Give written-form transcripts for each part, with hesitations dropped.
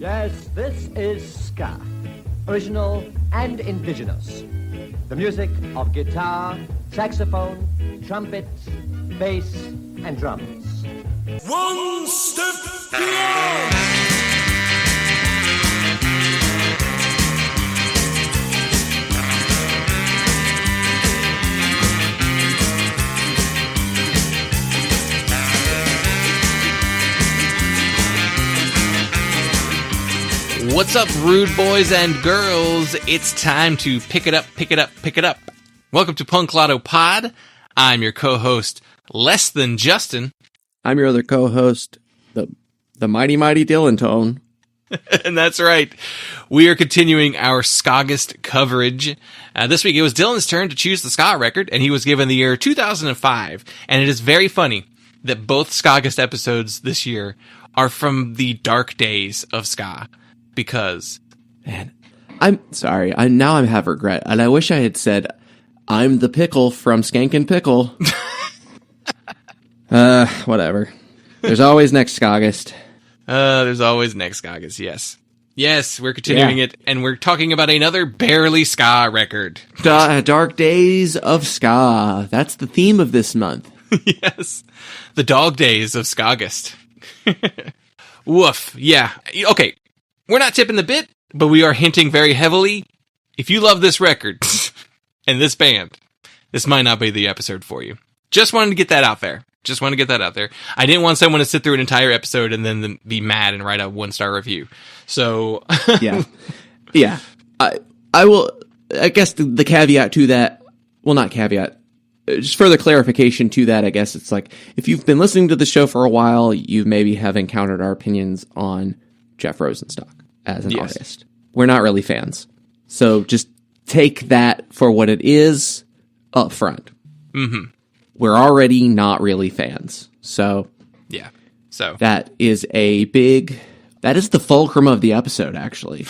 Yes, this is ska, original and indigenous. The music of guitar, saxophone, trumpet, bass, and drums. One step beyond! What's up, rude boys and girls? It's time to pick it up, pick it up, pick it up. Welcome to Punk Lotto Pod. I'm your co-host, Less Than Justin. I'm your other co-host, the mighty Dylan Tone. And that's right. We are continuing our SKAUGUST coverage. This week it was Dylan's turn to choose the ska record, and he was given the year 2005. And it is very funny that both SKAUGUST episodes this year are from the dark days of ska. Because, man, I'm sorry. I'm have regret, and I wish I had said, "I'm the pickle from Skankin' Pickle." Whatever. There's always next SKAUGUST. There's always next SKAUGUST. Yes, we're continuing it, and we're talking about another barely ska record. Dark days of ska. That's the theme of this month. Yes, the dog days of SKAUGUST. Woof. Yeah. Okay. We're not tipping the bit, but we are hinting very heavily. If you love this record and this band, this might not be the episode for you. Just wanted to get that out there. I didn't want someone to sit through an entire episode and then be mad and write a 1-star review. So yeah. I will. I guess the caveat to that. Well, not caveat. Just further clarification to that. I guess it's like if you've been listening to the show for a while, you maybe have encountered our opinions on Jeff Rosenstock as an artist. We're not really fans. So just take that for what it is up front. Mm-hmm. We're already not really fans. So yeah. So that is that is the fulcrum of the episode, actually.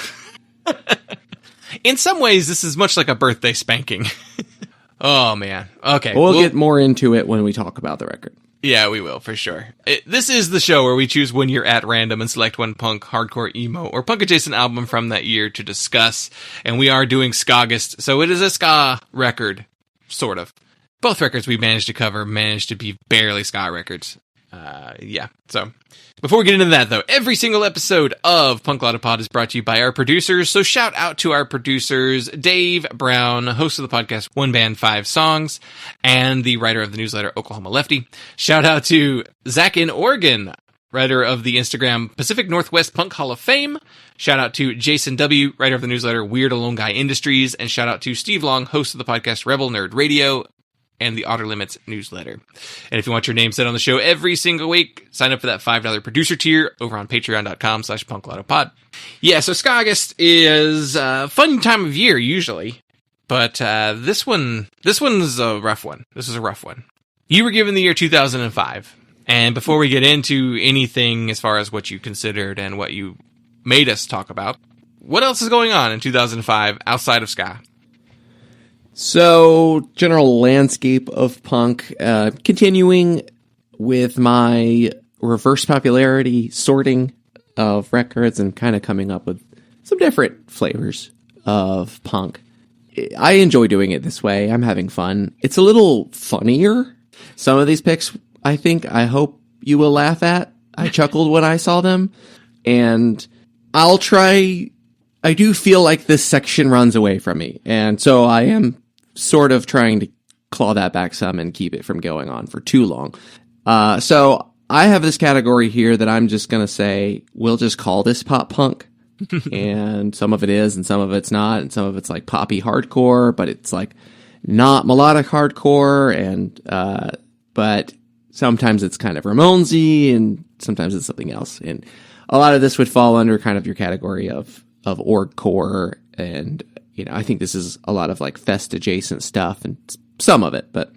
In some ways, this is much like a birthday spanking. Oh, man. Okay. We'll get more into it when we talk about the record. Yeah, we will, for sure. This is the show where we choose one year at random and select one punk, hardcore, emo, or punk-adjacent album from that year to discuss. And we are doing SKAUGUST, so it is a ska record, sort of. Both records we managed to be barely ska records. So before we get into that, though, every single episode of Punk Lotto Pod is brought to you by our producers, so shout out to our producers, Dave Brown, host of the podcast One Band, 5 Songs, and the writer of the newsletter Oklahoma Lefty. Shout out to Zach in Oregon, writer of the Instagram Pacific Northwest Punk Hall of Fame. Shout out to Jason W., writer of the newsletter Weird Alone Guy Industries, and shout out to Steve Long, host of the podcast Rebel Nerd Radio, and the Outer Limits newsletter. And if you want your name said on the show every single week, sign up for that $5 producer tier over on patreon.com/punklautopod. Yeah, so SKAUGUST is a fun time of year, usually. But this one's a rough one. This is a rough one. You were given the year 2005. And before we get into anything as far as what you considered and what you made us talk about, what else is going on in 2005 outside of ska? So, general landscape of punk, continuing with my reverse popularity sorting of records and kind of coming up with some different flavors of punk. I enjoy doing it this way. I'm having fun. It's a little funnier. Some of these picks, I hope you will laugh at. I chuckled when I saw them, and I'll try. I do feel like this section runs away from me, and so I am sort of trying to claw that back some and keep it from going on for too long. So I have this category here that I'm just going to say, we'll just call this pop punk. And some of it is, and some of it's not, and some of it's like poppy hardcore, but it's like not melodic hardcore, and but sometimes it's kind of Ramonesy, and sometimes it's something else. And a lot of this would fall under kind of your category of orgcore, and I think this is a lot of like fest adjacent stuff, and some of it, but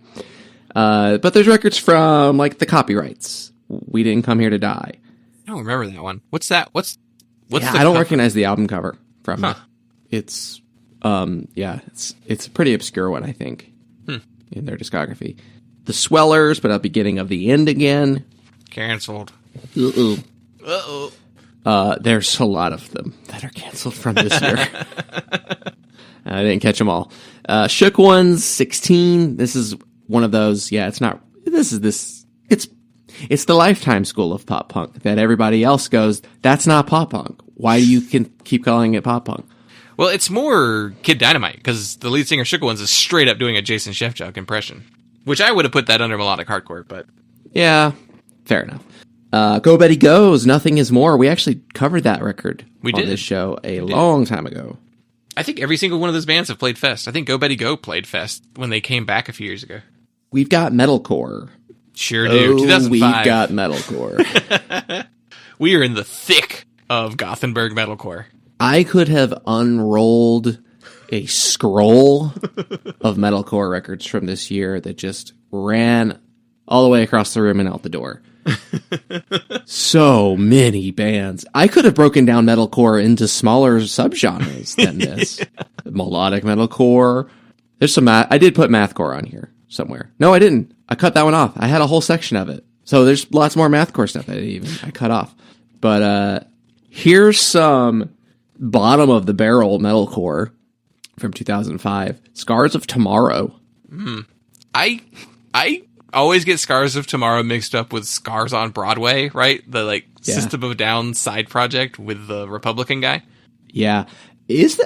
there's records from like the Copyrights. We Didn't Come Here to Die. I don't remember that one. What's that? What's I don't recognize the album cover from it. It's it's a pretty obscure one, I think, in their discography. The Swellers, but at the beginning of the end again. Cancelled. Uh-oh. There's a lot of them that are canceled from this year. I didn't catch them all. Shook Ones 16. This is one of those. Yeah, it's not. It's the Lifetime school of pop punk that everybody else goes, that's not pop punk. Why do you keep calling it pop punk? Well, it's more Kid Dynamite, because the lead singer Shook Ones is straight up doing a Jason Shefchuk impression, which I would have put that under melodic hardcore, but... Yeah, fair enough. Go Betty Goes, Nothing Is More. We actually covered that record on this show a long time ago. I think every single one of those bands have played Fest. I think Go Betty Go played Fest when they came back a few years ago. We've got metalcore. Sure do. 2005. We've got metalcore. We are in the thick of Gothenburg metalcore. I could have unrolled a scroll of metalcore records from this year that just ran all the way across the room and out the door. So many bands. I could have broken down metalcore into smaller subgenres than this. Melodic metalcore. There's some I did put mathcore on here somewhere. No, I didn't. I cut that one off. I had a whole section of it. So there's lots more mathcore stuff that I cut off. But here's some bottom of the barrel metalcore from 2005. Scars of Tomorrow. I always get Scars of Tomorrow mixed up with Scars on Broadway, right? The System of a Down side project with the Republican guy. Yeah.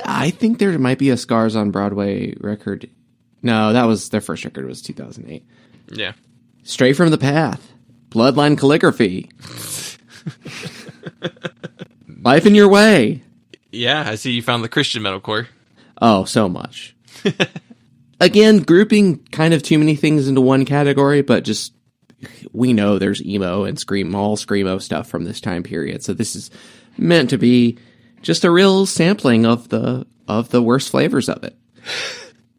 I think there might be a Scars on Broadway record. No, that was their first record, was 2008. Yeah. Straight from the Path. Bloodline Calligraphy. Life in Your Way. Yeah, I see you found the Christian metalcore. Oh, so much. Again, grouping kind of too many things into one category, but just we know there's emo and screamo stuff from this time period. So this is meant to be just a real sampling of the worst flavors of it.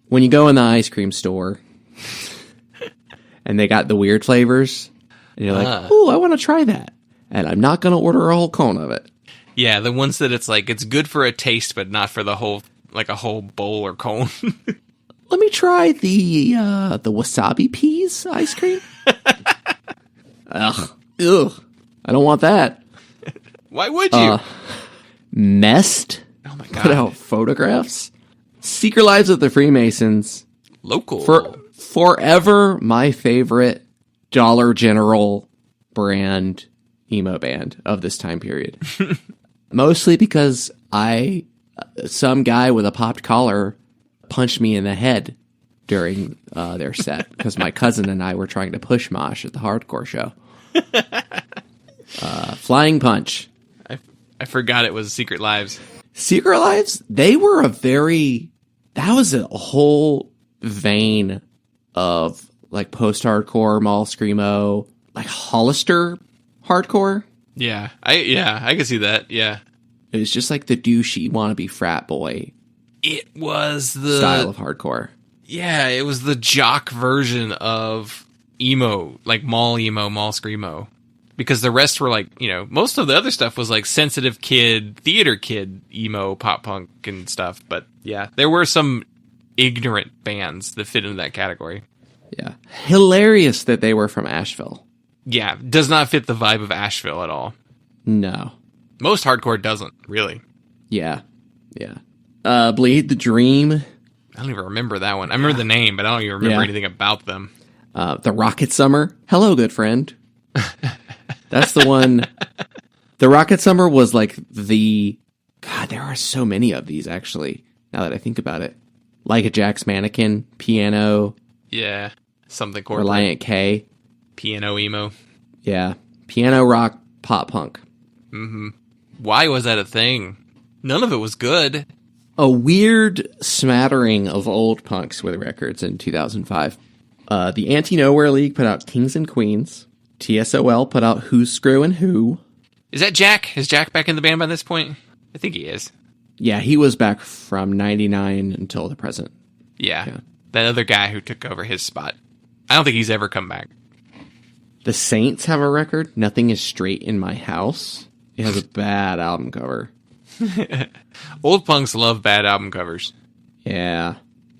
When you go in the ice cream store and they got the weird flavors, and you're like, "Ooh, I want to try that," and I'm not going to order a whole cone of it. Yeah, the ones that it's like it's good for a taste, but not for the whole a whole bowl or cone. Let me try the wasabi peas ice cream. Ugh, I don't want that. Why would you? Messed. Oh my god! Put out photographs. Secret Lives of the Freemasons. Local. Forever my favorite Dollar General brand emo band of this time period. Mostly because some guy with a popped collar punched me in the head during their set because my cousin and I were trying to push mosh at the hardcore show. Flying Punch. I forgot it was Secret Lives. Secret Lives? That was a whole vein of like post-hardcore, mall screamo, like Hollister hardcore. Yeah, I can see that. Yeah, it was just like the douchey wannabe frat boy. It was the style of hardcore. Yeah, it was the jock version of emo, like mall emo, mall screamo. Because the rest were like, most of the other stuff was like sensitive kid, theater kid, emo, pop punk and stuff. But yeah, there were some ignorant bands that fit into that category. Yeah. Hilarious that they were from Asheville. Yeah, does not fit the vibe of Asheville at all. No. Most hardcore doesn't, really. Yeah. Yeah. Bleed the Dream. I don't even remember that one. I remember the name, but I don't even remember anything about them. The Rocket Summer. Hello, good friend. That's the one. The Rocket Summer was like God, there are so many of these, actually, now that I think about it. Like a Jack's Mannequin, Piano. Yeah, something corporate. Reliant K. Piano emo. Yeah, piano rock, pop punk. Mm-hmm. Why was that a thing? None of it was good. A weird smattering of old punks with records in 2005. The Anti-Nowhere League put out Kings and Queens. TSOL put out Who's Screwing Who. Is that Jack? Is Jack back in the band by this point? I think he is. Yeah, he was back from 99 until the present. Yeah. That other guy who took over his spot. I don't think he's ever come back. The Saints have a record, Nothing Is Straight in My House. It has a bad album cover. Old punks love bad album covers. Yeah.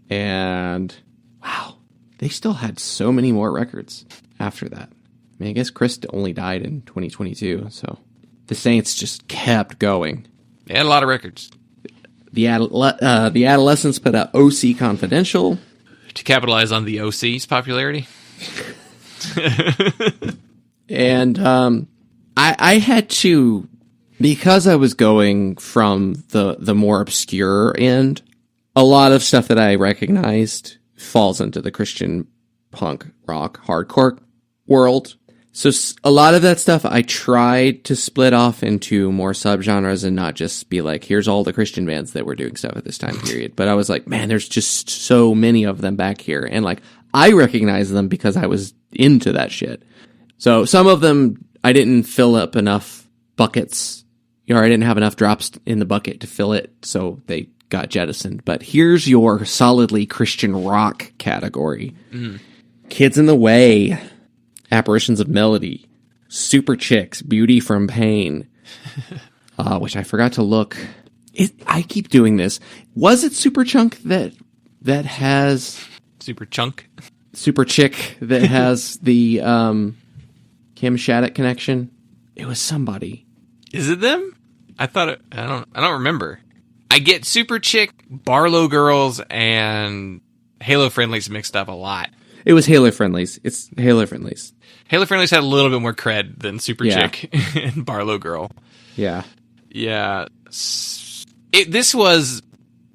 And, wow, they still had so many more records after that. I mean, I guess Chris only died in 2022, so. the Saints just kept going. They had a lot of records. The Adolescents put out OC Confidential. To capitalize on the OC's popularity. And I had to, because I was going from the more obscure end, a lot of stuff that I recognized falls into the Christian punk, rock, hardcore world. So a lot of that stuff I tried to split off into more subgenres and not just be like, here's all the Christian bands that were doing stuff at this time period. But I was like, man, there's just so many of them back here. And like, I recognize them because I was into that shit. So some of them, I didn't fill up enough buckets, or I didn't have enough drops in the bucket to fill it. So they got jettisoned. But here's your solidly Christian rock category. Kids in the Way, Apparitions of Melody, Super Chicks, Beauty from Pain, which I forgot to look. I keep doing this. Was it Super Chunk that has Super Chunk? Super Chick that has the Kim Shattuck connection? It was somebody. Is it them? I don't remember. I get Super Chick, Barlow Girls, and Halo Friendlies mixed up a lot. It was Halo Friendlies. It's Halo Friendlies. Halo Friendlies had a little bit more cred than Super Chick and Barlow Girl. Yeah. Yeah. This was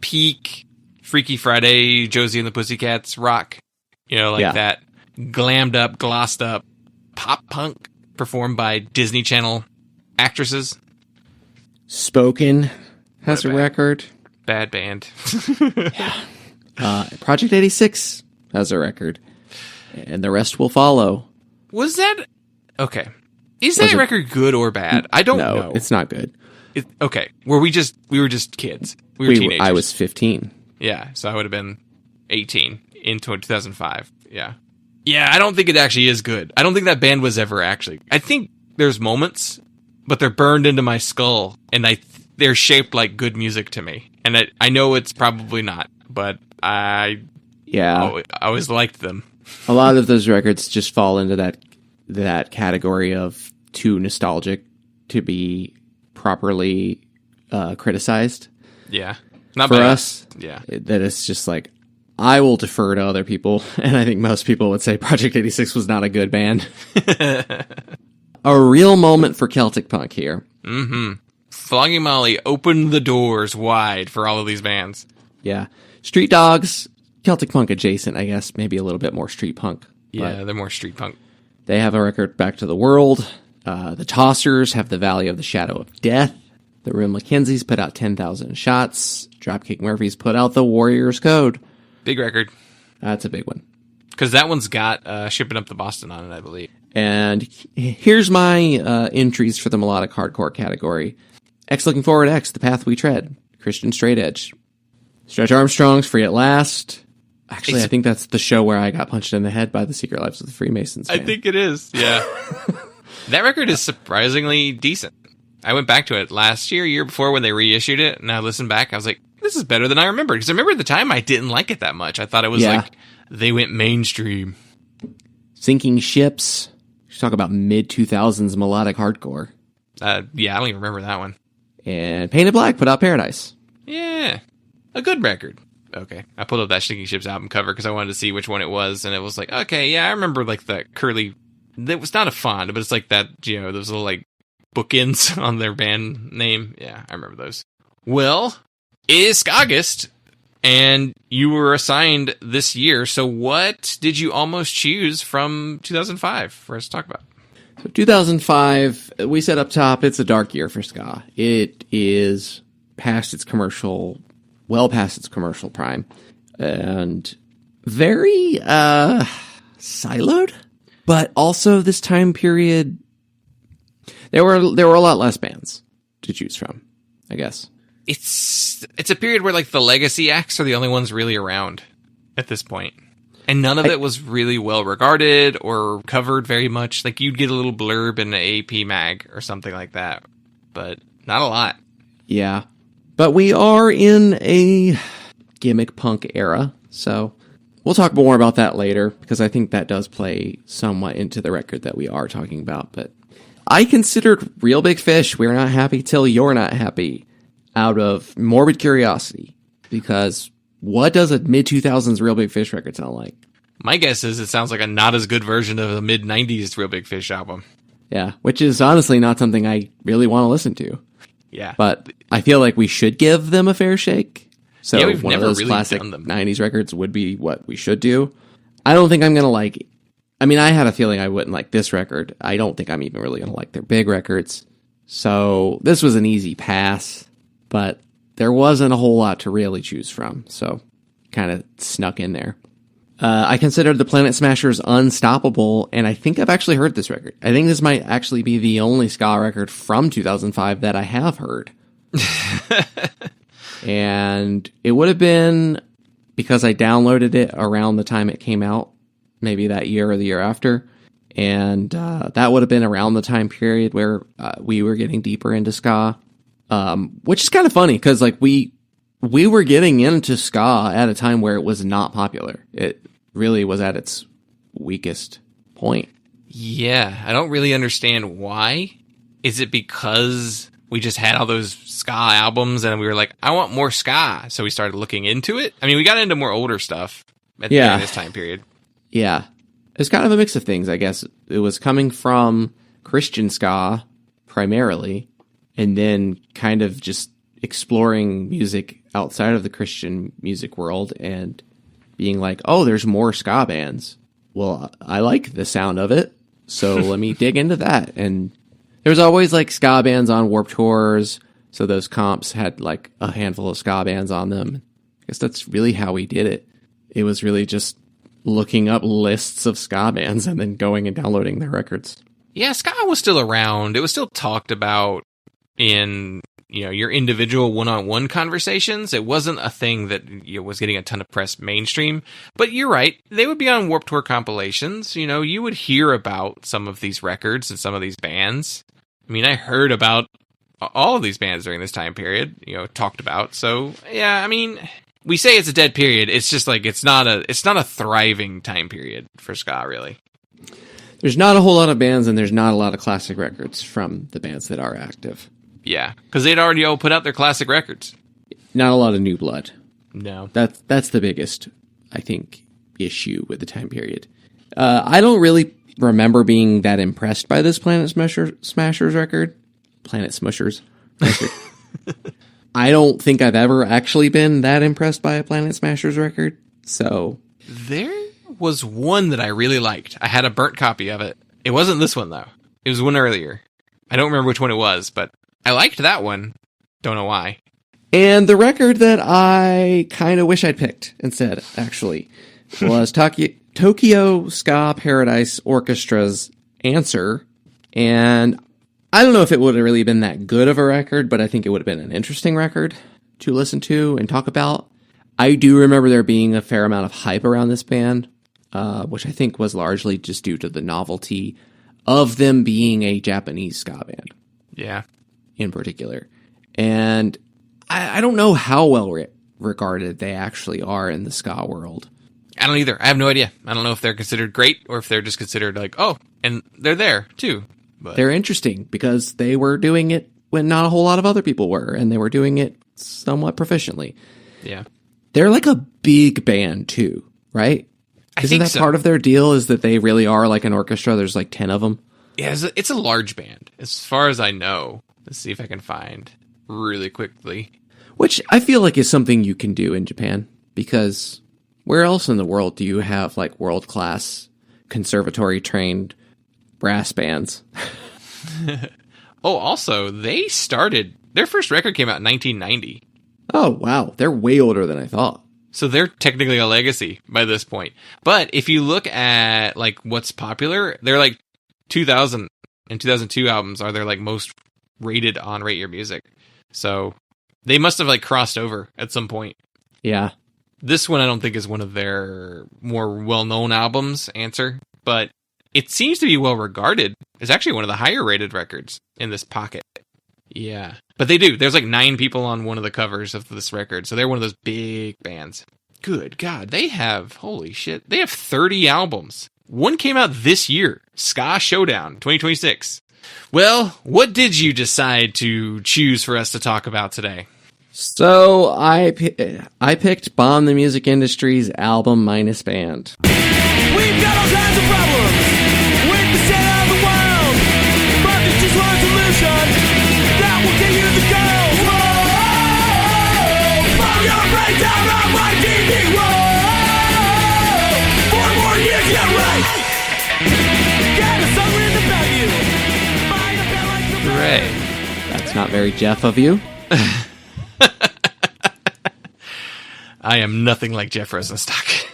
peak Freaky Friday, Josie and the Pussycats rock. You know, like that glammed up, glossed up pop punk performed by Disney Channel actresses. Spoken has a record. Bad band. Project 86 has a record. And the rest will follow. Was that... Okay. Is that record good or bad? I don't know. No, it's not good. Okay. We were just kids. We were teenagers. I was 15. Yeah, so I would have been 18 in 2005. Yeah. Yeah, I don't think it actually is good. I don't think that band was ever actually... I think there's moments, but they're burned into my skull, and they're shaped like good music to me. And I know it's probably not, but I always liked them. A lot of those records just fall into that category of too nostalgic to be properly criticized. Yeah. Not for by us. Yeah. That it's just like, I will defer to other people, and I think most people would say Project 86 was not a good band. A real moment for Celtic punk here. Mm-hmm. Flogging Molly opened the doors wide for all of these bands. Yeah. Street Dogs, Celtic punk adjacent, I guess. Maybe a little bit more street punk. Yeah, they're more street punk. They have a record, Back to the World. The Tossers have The Valley of the Shadow of Death. The Real Mackenzies put out 10,000 Shots. Dropkick Murphys put out The Warrior's Code. Big record. That's a big one. Because that one's got Shipping Up to Boston on it, I believe. And here's my entries for the melodic hardcore category. X Looking Forward X, The Path We Tread. Christian Straight Edge. Stretch Armstrong's Free at Last. Actually, I think that's the show where I got punched in the head by the Secret Lives of the Freemasons. I think it is, yeah. That record is surprisingly decent. I went back to it last year before when they reissued it, and I listened back, I was like, this is better than I remembered. Because I remember at the time I didn't like it that much. I thought it was like, they went mainstream. Sinking Ships. Talk about mid-2000s melodic hardcore. Yeah, I don't even remember that one. And Painted Black put out Paradise. Yeah, a good record. Okay, I pulled up that Sinking Ships album cover because I wanted to see which one it was, and it was like, okay, yeah, I remember like the curly... It was not a font, but it's like that, you know, those little like bookends on their band name. Yeah, I remember those. Well, it is SKAUGUST, and you were assigned this year, so what did you almost choose from 2005 for us to talk about? So 2005, we said up top, it's a dark year for ska. It is well past its commercial prime, and very siloed. But also this time period, there were a lot less bands to choose from, I guess. It's a period where like the legacy acts are the only ones really around at this point. And none of it was really well regarded or covered very much. Like you'd get a little blurb in the AP mag or something like that, but not a lot. Yeah. But we are in a gimmick punk era, so we'll talk more about that later because I think that does play somewhat into the record that we are talking about. But I considered Real Big Fish, We're Not Happy Till You're Not Happy, out of morbid curiosity. Because what does a mid-2000s Real Big Fish record sound like? My guess is it sounds like a not as good version of the mid-90s Real Big Fish album. Yeah, which is honestly not something I really want to listen to. Yeah. But I feel like we should give them a fair shake. So Yeah, we've one of never those really classic done them. 90s records would be what we should do. I don't think I'm going to like... I mean, I had a feeling I wouldn't like this record. I don't think I'm even really going to like their big records. So this was an easy pass, but there wasn't a whole lot to really choose from. So kind of snuck in there. I considered the Planet Smashers Unstoppable, and I think I've actually heard this record. I think this might actually be the only ska record from 2005 that I have heard. And it would have been because I downloaded it around the time it came out, maybe that year or the year after. And that would have been around the time period where we were getting deeper into ska, which is kind of funny because like we were getting into ska at a time where it was not popular. It really was at its weakest point. Yeah, I don't really understand why. Is it because we just had all those ska albums and we were like, I want more ska, so we started looking into it? I mean, we got into more older stuff during this time period. Yeah. It's kind of a mix of things, I guess. It was coming from Christian ska, primarily, and then kind of just exploring music outside of the Christian music world and being like, oh, there's more ska bands. Well, I like the sound of it, so let me dig into that. And there was always like ska bands on Warped Tours, so those comps had like a handful of ska bands on them. I guess that's really how we did it. It was really just looking up lists of ska bands and then going and downloading their records. Yeah, ska was still around. It was still talked about in, you know, your individual one-on-one conversations. It wasn't a thing that was getting a ton of press mainstream. But you're right. They would be on Warped Tour compilations. You know, you would hear about some of these records and some of these bands. I mean, I heard about all of these bands during this time period, you know, talked about. So, yeah, I mean, we say it's a dead period. It's just like it's not a thriving time period for ska, really. There's not a whole lot of bands, and there's not a lot of classic records from the bands that are active. Yeah, because they'd already all put out their classic records. Not a lot of new blood. No. That's the biggest, I think, issue with the time period. I don't really remember being that impressed by this Planet Smashers record. Planet Smushers record. I don't think I've ever actually been that impressed by a Planet Smashers record. So There was one that I really liked. I had a burnt copy of it. It wasn't this one, though. It was one earlier. I don't remember which one it was, but I liked that one. Don't know why. And the record that I kind of wish I'd picked instead, actually, was Tokyo Ska Paradise Orchestra's Answer. And I don't know if it would have really been that good of a record, but I think it would have been an interesting record to listen to and talk about. I do remember there being a fair amount of hype around this band, which I think was largely just due to the novelty of them being a Japanese ska band. Yeah. In particular. And I don't know how well regarded they actually are in the ska world. I don't either. I have no idea. I don't know if they're considered great or if they're just considered like, oh, and they're there too. But they're interesting because they were doing it when not a whole lot of other people were, and they were doing it somewhat proficiently. Yeah. They're like a big band too, right? Isn't that part of their deal is that they really are like an orchestra? There's like 10 of them. Yeah, it's a large band, as far as I know. Let's see if I can find really quickly. Which I feel like is something you can do in Japan, because where else in the world do you have like world-class conservatory-trained brass bands? Oh, also, their first record came out in 1990. Oh, wow. They're way older than I thought. So they're technically a legacy by this point. But if you look at like what's popular, they're like 2000 and 2002 albums are their like most rated on Rate Your Music. So they must have like crossed over at some point. Yeah. This one I don't think is one of their more well-known albums, Answer, but it seems to be well regarded. It's actually one of the higher rated records in this pocket. Yeah. But they do. There's like 9 people on one of the covers of this record. So they're one of those big bands. Good God. Holy shit. They have 30 albums. One came out this year. Ska Showdown 2026. Well, what did you decide to choose for us to talk about today? So I picked Bomb the Music Industry's album minus band. We've got all kinds of problems with the center of the world, but there's just one solution that will get you the goal. Whoa! Bomb your brain down on my TV. Whoa! 4 more years, yeah, right. Get a song written about you. Find a bell like the Hooray. That's not very Jeff of you. I am nothing like Jeff Rosenstock.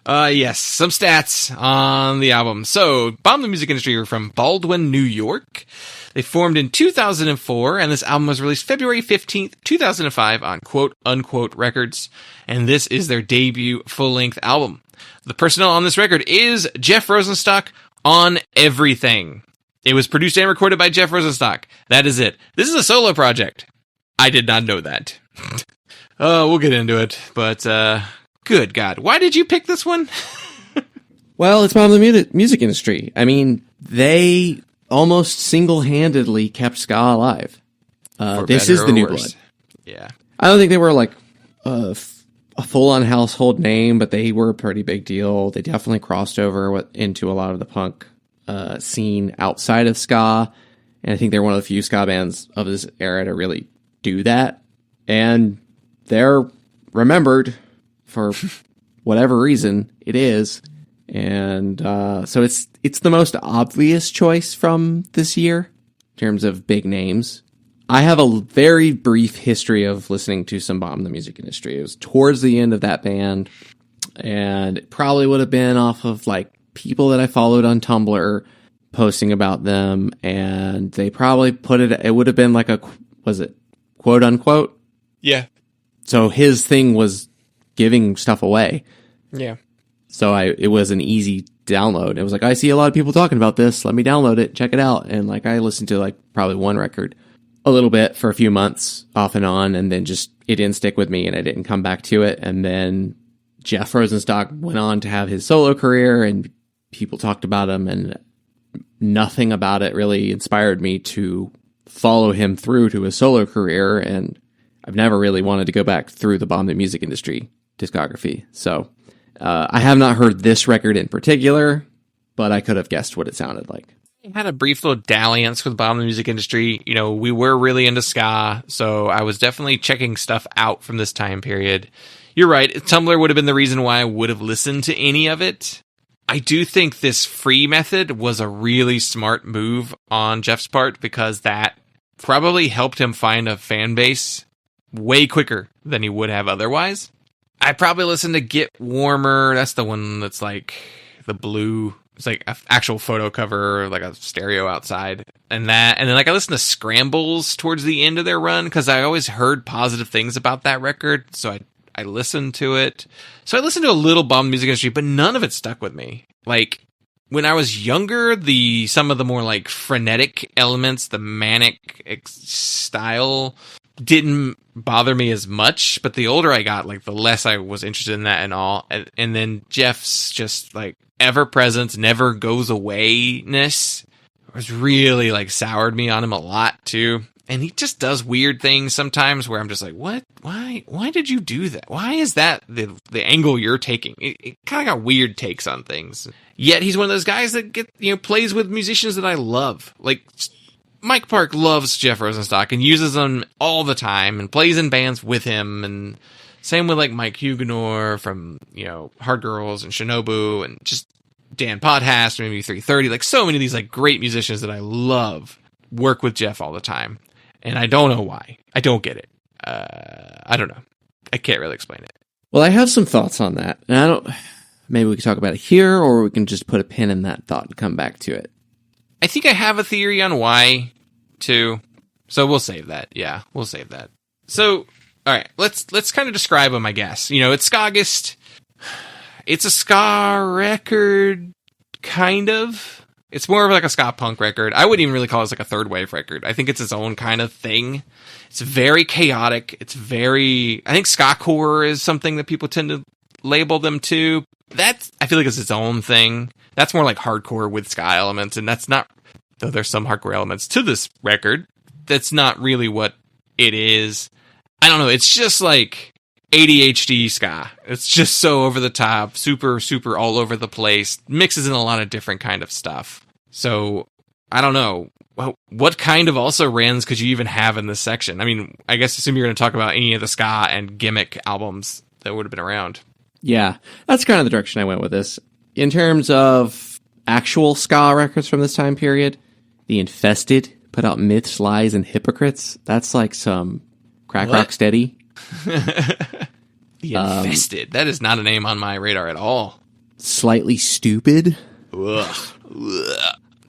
Yes, some stats on the album. So, Bomb the Music Industry are from Baldwin, New York. They formed in 2004, and this album was released February 15th, 2005 on Quote Unquote Records, and this is their debut full-length album. The personnel on this record is Jeff Rosenstock on everything. It was produced and recorded by Jeff Rosenstock. That is it. This is a solo project. I did not know that. We'll get into it, but, good God. Why did you pick this one? Well, it's Bomb the Music Industry. I mean, they almost single-handedly kept ska alive. This is the new blood. Yeah. I don't think they were like a full-on household name, but they were a pretty big deal. They definitely crossed over into a lot of the punk scene outside of ska, and I think they're one of the few ska bands of this era to really do that. And they're remembered for whatever reason it is, and so it's the most obvious choice from this year in terms of big names. I have a very brief history of listening to some Bomb the Music Industry. It was towards the end of that band, and it probably would have been off of like people that I followed on Tumblr posting about them, and they probably put it would have been like was it quote unquote? Yeah. So his thing was giving stuff away. Yeah. So it was an easy download. It was like, I see a lot of people talking about this. Let me download it, check it out. And like, I listened to like probably one record a little bit for a few months off and on. And then just, it didn't stick with me and I didn't come back to it. And then Jeff Rosenstock went on to have his solo career and people talked about him, and nothing about it really inspired me to follow him through to his solo career. And I've never really wanted to go back through the Bomb the Music Industry discography. So I have not heard this record in particular, but I could have guessed what it sounded like. I had a brief little dalliance with Bomb the Music Industry. You know, we were really into ska, so I was definitely checking stuff out from this time period. You're right, Tumblr would have been the reason why I would have listened to any of it. I do think this free method was a really smart move on Jeff's part, because that probably helped him find a fan base way quicker than he would have otherwise. I probably listened to Get Warmer. That's the one that's like the blue. It's like an actual photo cover, like a stereo outside. And then like I listened to Scrambles towards the end of their run, because I always heard positive things about that record. So I listened to it. So I listened to a little Bomb Music Industry, but none of it stuck with me. Like, when I was younger, some of the more like frenetic elements, the manic style, didn't bother me as much, but the older I got, like, the less I was interested in that and all. And then Jeff's just like ever present, never goes away-ness was really like soured me on him a lot too. And he just does weird things sometimes where I'm just like, what? Why did you do that? Why is that the angle you're taking? It kind of got weird takes on things. Yet he's one of those guys that plays with musicians that I love. Like, Mike Park loves Jeff Rosenstock and uses him all the time and plays in bands with him. And same with like Mike Huguenot from, Hard Girls and Shinobu, and just Dan Podhast, maybe 330. Like, so many of these like great musicians that I love work with Jeff all the time. And I don't know why. I don't get it. I don't know. I can't really explain it. Well, I have some thoughts on that. And maybe we can talk about it here, or we can just put a pin in that thought and come back to it. I think I have a theory on why, too. So we'll save that. Yeah, we'll save that. So, all right, let's kind of describe them, I guess. It's SKAUGUST. It's a ska record, kind of. It's more of like a ska punk record. I wouldn't even really call it like a third wave record. I think it's its own kind of thing. It's very chaotic. I think skacore is something that people tend to label them to. I feel like it's its own thing. That's more like hardcore with ska elements, and that's not though there's some hardcore elements to this record. That's not really what it is. I don't know. It's just like ADHD ska. It's just so over the top, super, super all over the place, mixes in a lot of different kind of stuff. So I don't know. What kind of also rans could you even have in this section? I mean, I guess assume you're going to talk about any of the ska and gimmick albums that would have been around. Yeah, that's kind of the direction I went with this. In terms of actual ska records from this time period, The Infested put out Myths, Lies, and Hypocrites. That's like some crack rock steady. The Infested. That is not a name on my radar at all. Slightly Stupid. Ugh.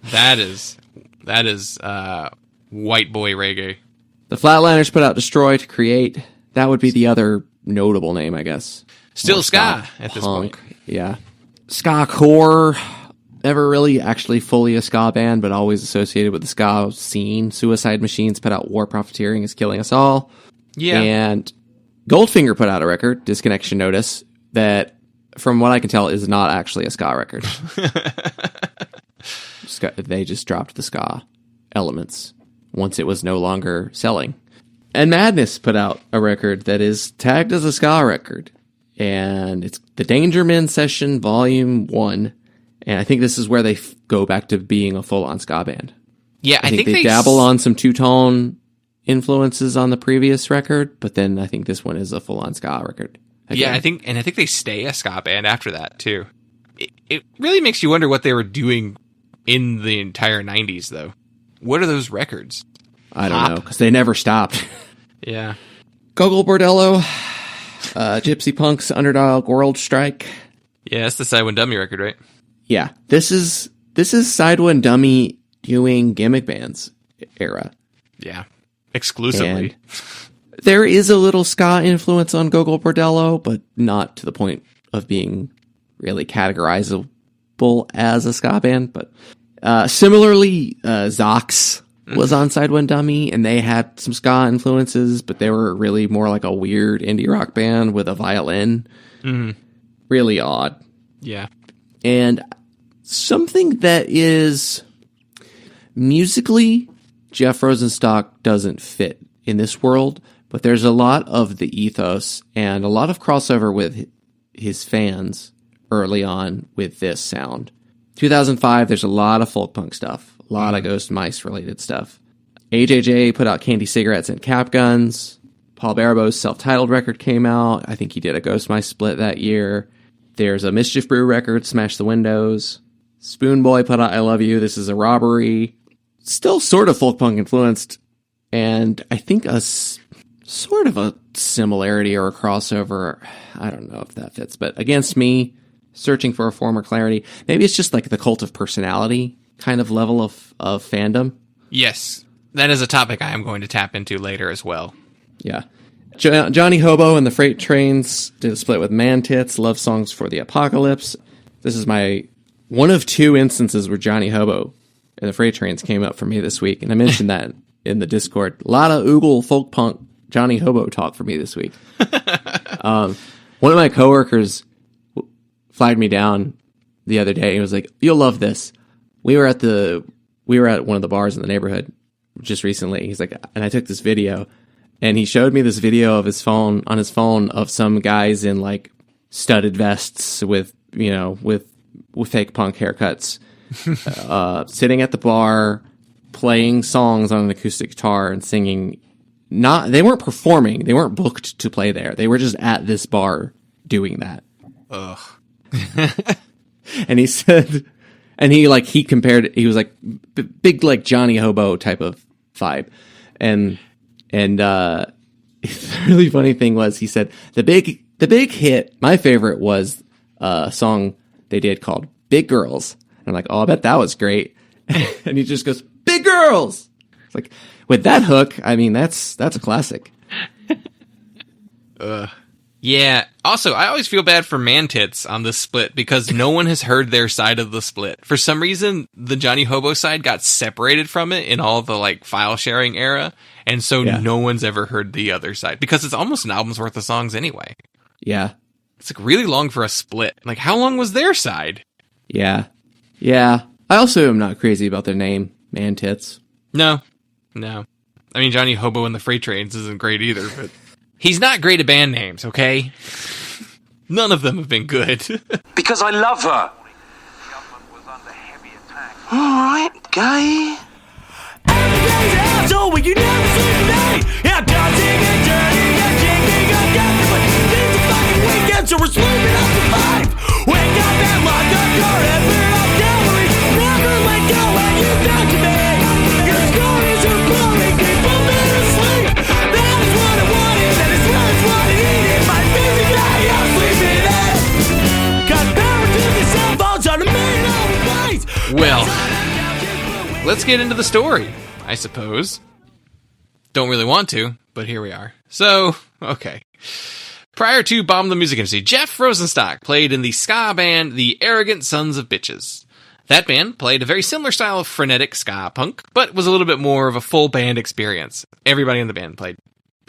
That is white boy reggae. The Flatliners put out Destroy to Create. That would be the other notable name, I guess. Still More ska at this point. Yeah. Ska Core. Never really actually fully a ska band, but always associated with the ska scene. Suicide Machines put out War Profiteering is Killing Us All. Yeah. And Goldfinger put out a record, Disconnection Notice, that, from what I can tell, is not actually a ska record. They just dropped the ska elements once it was no longer selling. And Madness put out a record that is tagged as a ska record. And it's the Danger Men Session Volume 1. And I think this is where they go back to being a full-on ska band. Yeah, I think they dabble on some two-tone influences on the previous record, but then I think this one is a full-on ska record. Again. Yeah, I think they stay a ska band after that too. It really makes you wonder what they were doing in the entire 90s, though. What are those records? I don't know, because they never stopped. Yeah. Gogol Bordello, Gypsy Punk's Underdog World Strike. Yeah, that's the Sidewin Dummy record, right? Yeah, this is Sidewin Dummy doing gimmick bands era. Yeah, exclusively. And there is a little ska influence on Gogol Bordello, but not to the point of being really categorizable as a ska band. But similarly, Zox was on Sidewin Dummy, and they had some ska influences, but they were really more like a weird indie rock band with a violin. Mm-hmm. Really odd. Yeah. And something that is musically, Jeff Rosenstock doesn't fit in this world, but there's a lot of the ethos and a lot of crossover with his fans early on with this sound. 2005, there's a lot of folk punk stuff, a lot of Ghost Mice related stuff. AJJ put out Candy Cigarettes and Cap Guns. Paul Barabo's self-titled record came out. I think he did a Ghost Mice split that year. There's a Mischief Brew record, Smash the Windows. Spoon Boy put out I Love You, This Is a Robbery. Still sort of folk punk influenced, and I think sort of a similarity or a crossover. I don't know if that fits, but Against Me, Searching for a Former Clarity. Maybe it's just like the Cult of Personality kind of level of fandom. Yes, that is a topic I am going to tap into later as well. Yeah. Johnny Hobo and the Freight Trains did a split with Man Tits, Love Songs for the Apocalypse. This is my one of two instances where Johnny Hobo and the Freight Trains came up for me this week, and I mentioned that in the Discord. A lot of oogle folk punk Johnny Hobo talk for me this week. One of my coworkers flagged me down the other day. He was like, "You'll love this." We were at one of the bars in the neighborhood just recently. He's like, and I took this video, and he showed me this video of his phone of some guys in like studded vests with fake punk haircuts, sitting at the bar, playing songs on an acoustic guitar and singing. They weren't performing. They weren't booked to play there. They were just at this bar doing that. Ugh. And he said, and he compared, he was like big, like Johnny Hobo type of vibe. And the really funny thing was, he said the big hit, my favorite was a song they did called Big Girls. And I'm like, oh, I bet that was great. And he just goes, Big Girls. It's like, with that hook, I mean, that's a classic. Yeah. Also, I always feel bad for Man Tits on this split because no one has heard their side of the split. For some reason, the Johnny Hobo side got separated from it in all the like file sharing era, and so no one's ever heard the other side because it's almost an album's worth of songs anyway. Yeah. It's like really long for a split. Like, how long was their side? Yeah. I also am not crazy about their name. Man tits. No. I mean, Johnny Hobo and the Freight Trains isn't great either, but he's not great at band names, okay? None of them have been good. Because I love her. Alright, gay. Every day's an asshole, but you never see me. Yeah, dancing and dirty and drinking and dancing, but these are fucking weekends, so we're sleeping up to 5. Wake up and lock the door and burn up galleries. Never let go when you talk to me. Your stories are blowing, people been asleep. That's what I wanted, and it's what I needed. My busy day, I'm sleeping in. Got power to the cell phones on a million dollar place. Well, let's get into the story, I suppose. Don't really want to, but here we are. So, okay. Prior to Bomb the Music Industry, Jeff Rosenstock played in the ska band The Arrogant Sons of Bitches. That band played a very similar style of frenetic ska punk, but was a little bit more of a full band experience. Everybody in the band played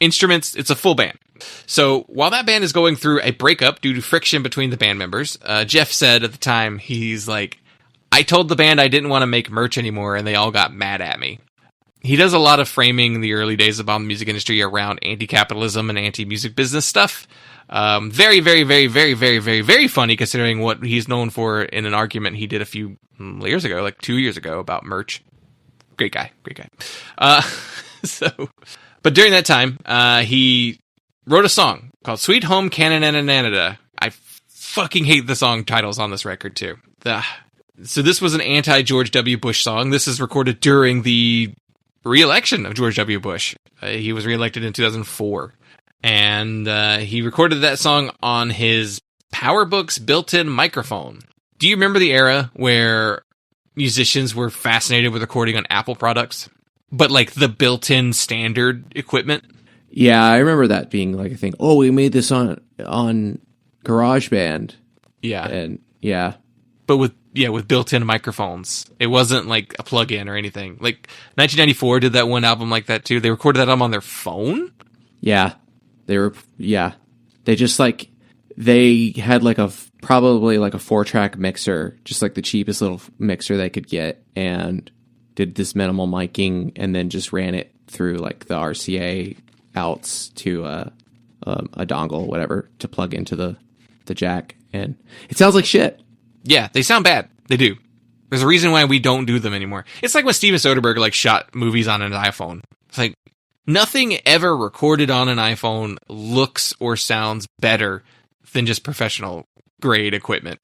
instruments. It's a full band. So while that band is going through a breakup due to friction between the band members, Jeff said at the time, he's like, I told the band I didn't want to make merch anymore, and they all got mad at me. He does a lot of framing in the early days of Bomb the Music Industry around anti-capitalism and anti-music business stuff. Very, very, very, very, very, very, very funny considering what he's known for in an argument he did a few years ago, like 2 years ago, about merch. Great guy. But during that time, he wrote a song called Sweet Home Canada. I fucking hate the song titles on this record, too. So this was an anti-George W. Bush song. This is recorded during the re-election of George W. Bush. He was re-elected in 2004. And he recorded that song on his PowerBook's built-in microphone. Do you remember the era where musicians were fascinated with recording on Apple products? But like the built-in standard equipment? Yeah, I remember that being like a thing. Oh, we made this on GarageBand. Yeah. And yeah. But with built-in microphones. It wasn't like a plug-in or anything. Like 1994 did that one album like that too. They recorded that album on their phone? Yeah. They just like, they had like probably like a 4-track mixer, just like the cheapest little mixer they could get, and did this minimal miking and then just ran it through like the RCA outs to a dongle, whatever, to plug into the jack. And it sounds like shit. Yeah, they sound bad. They do. There's a reason why we don't do them anymore. It's like when Steven Soderbergh like shot movies on an iPhone. It's like nothing ever recorded on an iPhone looks or sounds better than just professional grade equipment.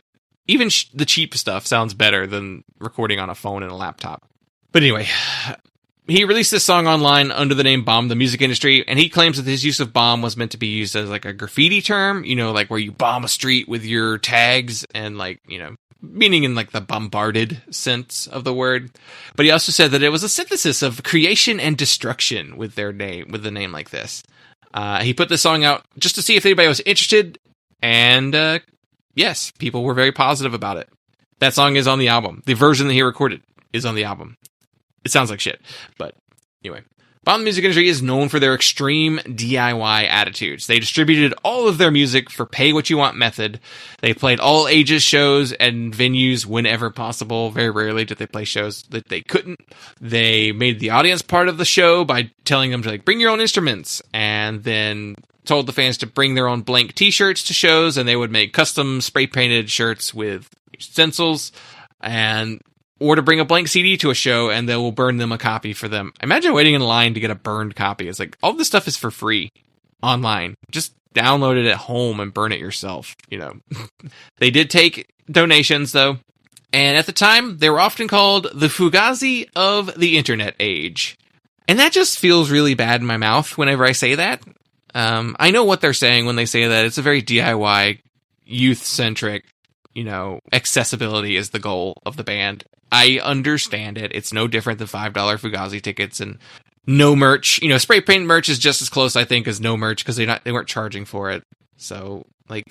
Even the cheap stuff sounds better than recording on a phone and a laptop. But anyway, he released this song online under the name Bomb the Music Industry, and he claims that his use of bomb was meant to be used as like a graffiti term, you know, like where you bomb a street with your tags and like, you know, meaning in like the bombarded sense of the word. But he also said that it was a synthesis of creation and destruction with the name like this. He put this song out just to see if anybody was interested, and yes, people were very positive about it. That song is on the album. The version that he recorded is on the album. It sounds like shit, but anyway. Bomb the Music Industry is known for their extreme DIY attitudes. They distributed all of their music for pay-what-you-want method. They played all ages shows and venues whenever possible. Very rarely did they play shows that they couldn't. They made the audience part of the show by telling them to like bring your own instruments, and then told the fans to bring their own blank t-shirts to shows, and they would make custom spray-painted shirts with stencils, or to bring a blank CD to a show, and they will burn them a copy for them. Imagine waiting in line to get a burned copy. It's like, all this stuff is for free online. Just download it at home and burn it yourself, you know. They did take donations, though. And at the time, they were often called the Fugazi of the internet age. And that just feels really bad in my mouth whenever I say that. I know what they're saying when they say that. It's a very DIY, youth-centric, you know, accessibility is the goal of the band. I understand it. It's no different than $5 Fugazi tickets and no merch. You know, spray paint merch is just as close, I think, as no merch because they weren't charging for it. So, like,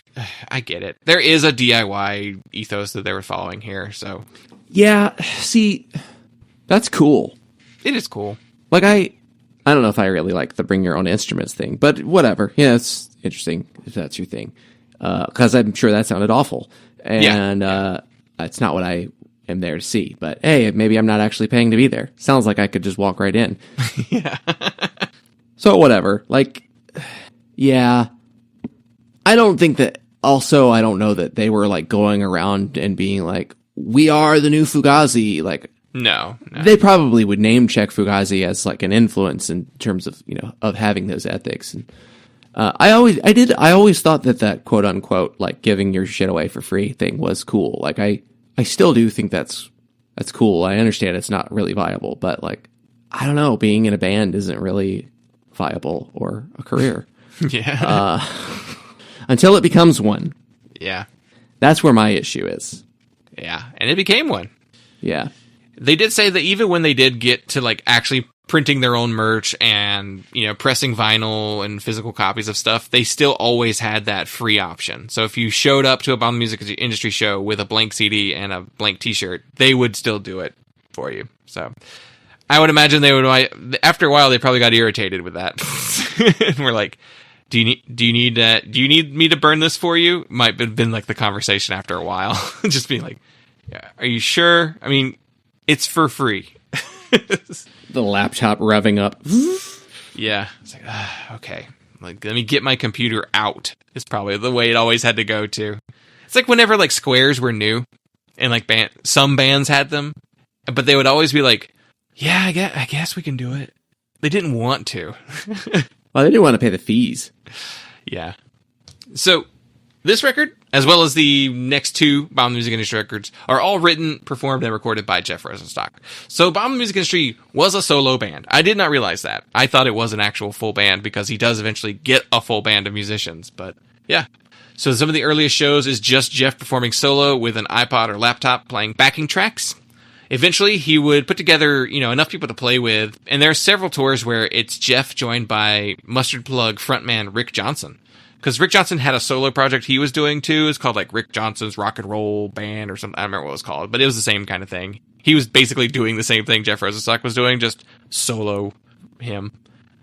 I get it. There is a DIY ethos that they were following here. So, yeah. See, that's cool. It is cool. Like, I don't know if I really like the bring your own instruments thing, but whatever. Yeah, it's interesting if that's your thing. Because I'm sure that sounded awful, and it's not what I am there to see. But hey, maybe I'm not actually paying to be there. Sounds like I could just walk right in. Yeah. So whatever. Like, yeah. I don't think that. Also, I don't know that they were like going around and being like, "We are the new Fugazi." Like, No. they probably would name check Fugazi as like an influence in terms of, you know, of having those ethics. And I always thought that quote unquote like giving your shit away for free thing was cool. Like I still do think that's cool. I understand it's not really viable, but like, I don't know, being in a band isn't really viable or a career. Yeah. Until it becomes one. Yeah. That's where my issue is. Yeah. And it became one. Yeah. They did say that even when they did get to like actually printing their own merch and, you know, pressing vinyl and physical copies of stuff, they still always had that free option. So if you showed up to a Bomb Music Industry show with a blank CD and a blank t-shirt, they would still do it for you. So I would imagine they would, after a while, they probably got irritated with that. And we're like, do you need me to burn this for you? Might have been like the conversation after a while. Just being like, yeah, are you sure? I mean, it's for free. The laptop revving up. Yeah. It's like, okay. Like, let me get my computer out. Is probably the way it always had to go to. It's like whenever like squares were new and like some bands had them, but they would always be like, yeah, I guess we can do it. They didn't want to. Well, they didn't want to pay the fees. Yeah. So this record, as well as the next two Bomb Music Industry records, are all written, performed, and recorded by Jeff Rosenstock. So Bomb Music Industry was a solo band. I did not realize that. I thought it was an actual full band because he does eventually get a full band of musicians. But yeah. So some of the earliest shows is just Jeff performing solo with an iPod or laptop playing backing tracks. Eventually, he would put together, you know, enough people to play with, and there are several tours where it's Jeff joined by Mustard Plug frontman Rick Johnson. Because Rick Johnson had a solo project he was doing too. It's called like Rick Johnson's Rock and Roll Band or something. I don't remember what it was called, but it was the same kind of thing. He was basically doing the same thing Jeff Rosenstock was doing, just solo him.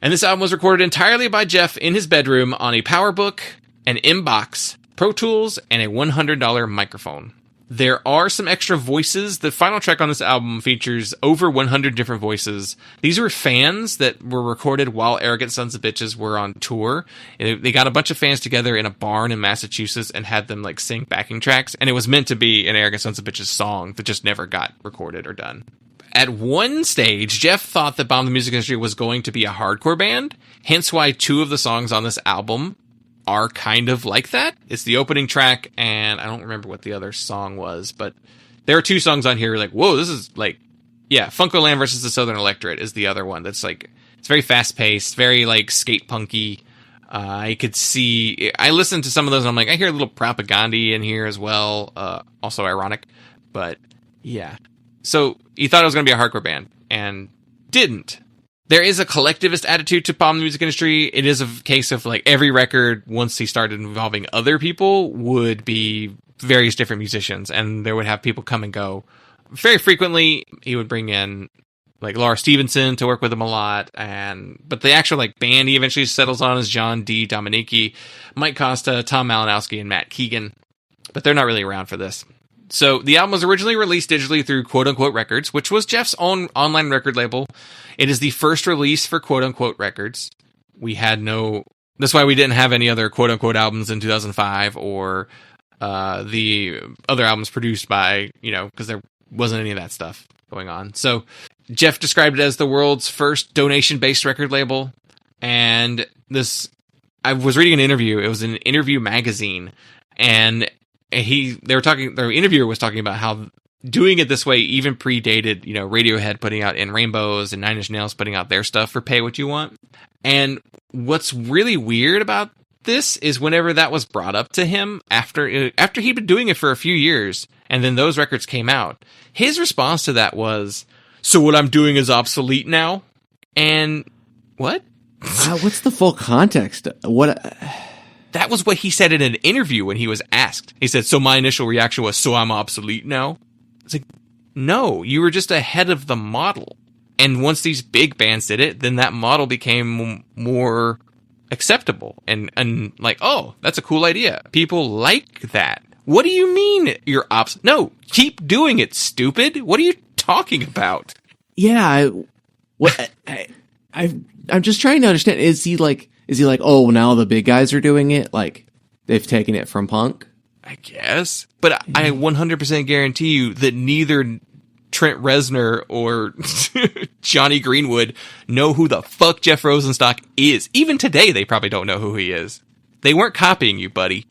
And this album was recorded entirely by Jeff in his bedroom on a PowerBook, an M-Box, Pro Tools, and a $100 microphone. There are some extra voices. The final track on this album features over 100 different voices. These were fans that were recorded while Arrogant Sons of Bitches were on tour. They got a bunch of fans together in a barn in Massachusetts and had them like sing backing tracks. And it was meant to be an Arrogant Sons of Bitches song that just never got recorded or done. At one stage, Jeff thought that Bomb the Music Industry was going to be a hardcore band. Hence why two of the songs on this album are kind of like that. It's the opening track, and I don't remember what the other song was, but there are two songs on here like, whoa, this is like, yeah, Funkoland versus the Southern Electorate is the other one that's like, it's very fast-paced, very like skate punky. I could see, I listened to some of those and I'm like, I hear a little propaganda in here as well, also ironic, but yeah. So he thought it was going to be a hardcore band, and didn't. There is a collectivist attitude to Bomb the Music Industry. It is a case of like every record, once he started involving other people, would be various different musicians, and there would have people come and go. Very frequently, he would bring in like Laura Stevenson to work with him a lot, but the actual like band he eventually settles on is John D. Dominici, Mike Costa, Tom Malinowski, and Matt Keegan. But they're not really around for this. So the album was originally released digitally through Quote Unquote Records, which was Jeff's own online record label. It is the first release for Quote Unquote Records. That's why we didn't have any other Quote Unquote albums in 2005 or the other albums produced by, because there wasn't any of that stuff going on. So Jeff described it as the world's first donation-based record label. And I was reading an interview. It was an Interview magazine, and the interviewer was talking about how doing it this way even predated, Radiohead putting out In Rainbows and Nine Inch Nails putting out their stuff for Pay What You Want. And what's really weird about this is whenever that was brought up to him after he'd been doing it for a few years and then those records came out, his response to that was, "So what I'm doing is obsolete now?" And what? What's the full context? That was what he said in an interview when he was asked. He said, "So my initial reaction was, so I'm obsolete now?" It's like, no, you were just ahead of the model. And once these big bands did it, then that model became more acceptable and like, oh, that's a cool idea. People like that. What do you mean you're No, keep doing it, stupid. What are you talking about? Yeah, I'm just trying to understand. Is he like, oh, now the big guys are doing it? Like, they've taken it from Punk? I guess. But I 100% guarantee you that neither Trent Reznor or Johnny Greenwood know who the fuck Jeff Rosenstock is. Even today, they probably don't know who he is. They weren't copying you, buddy.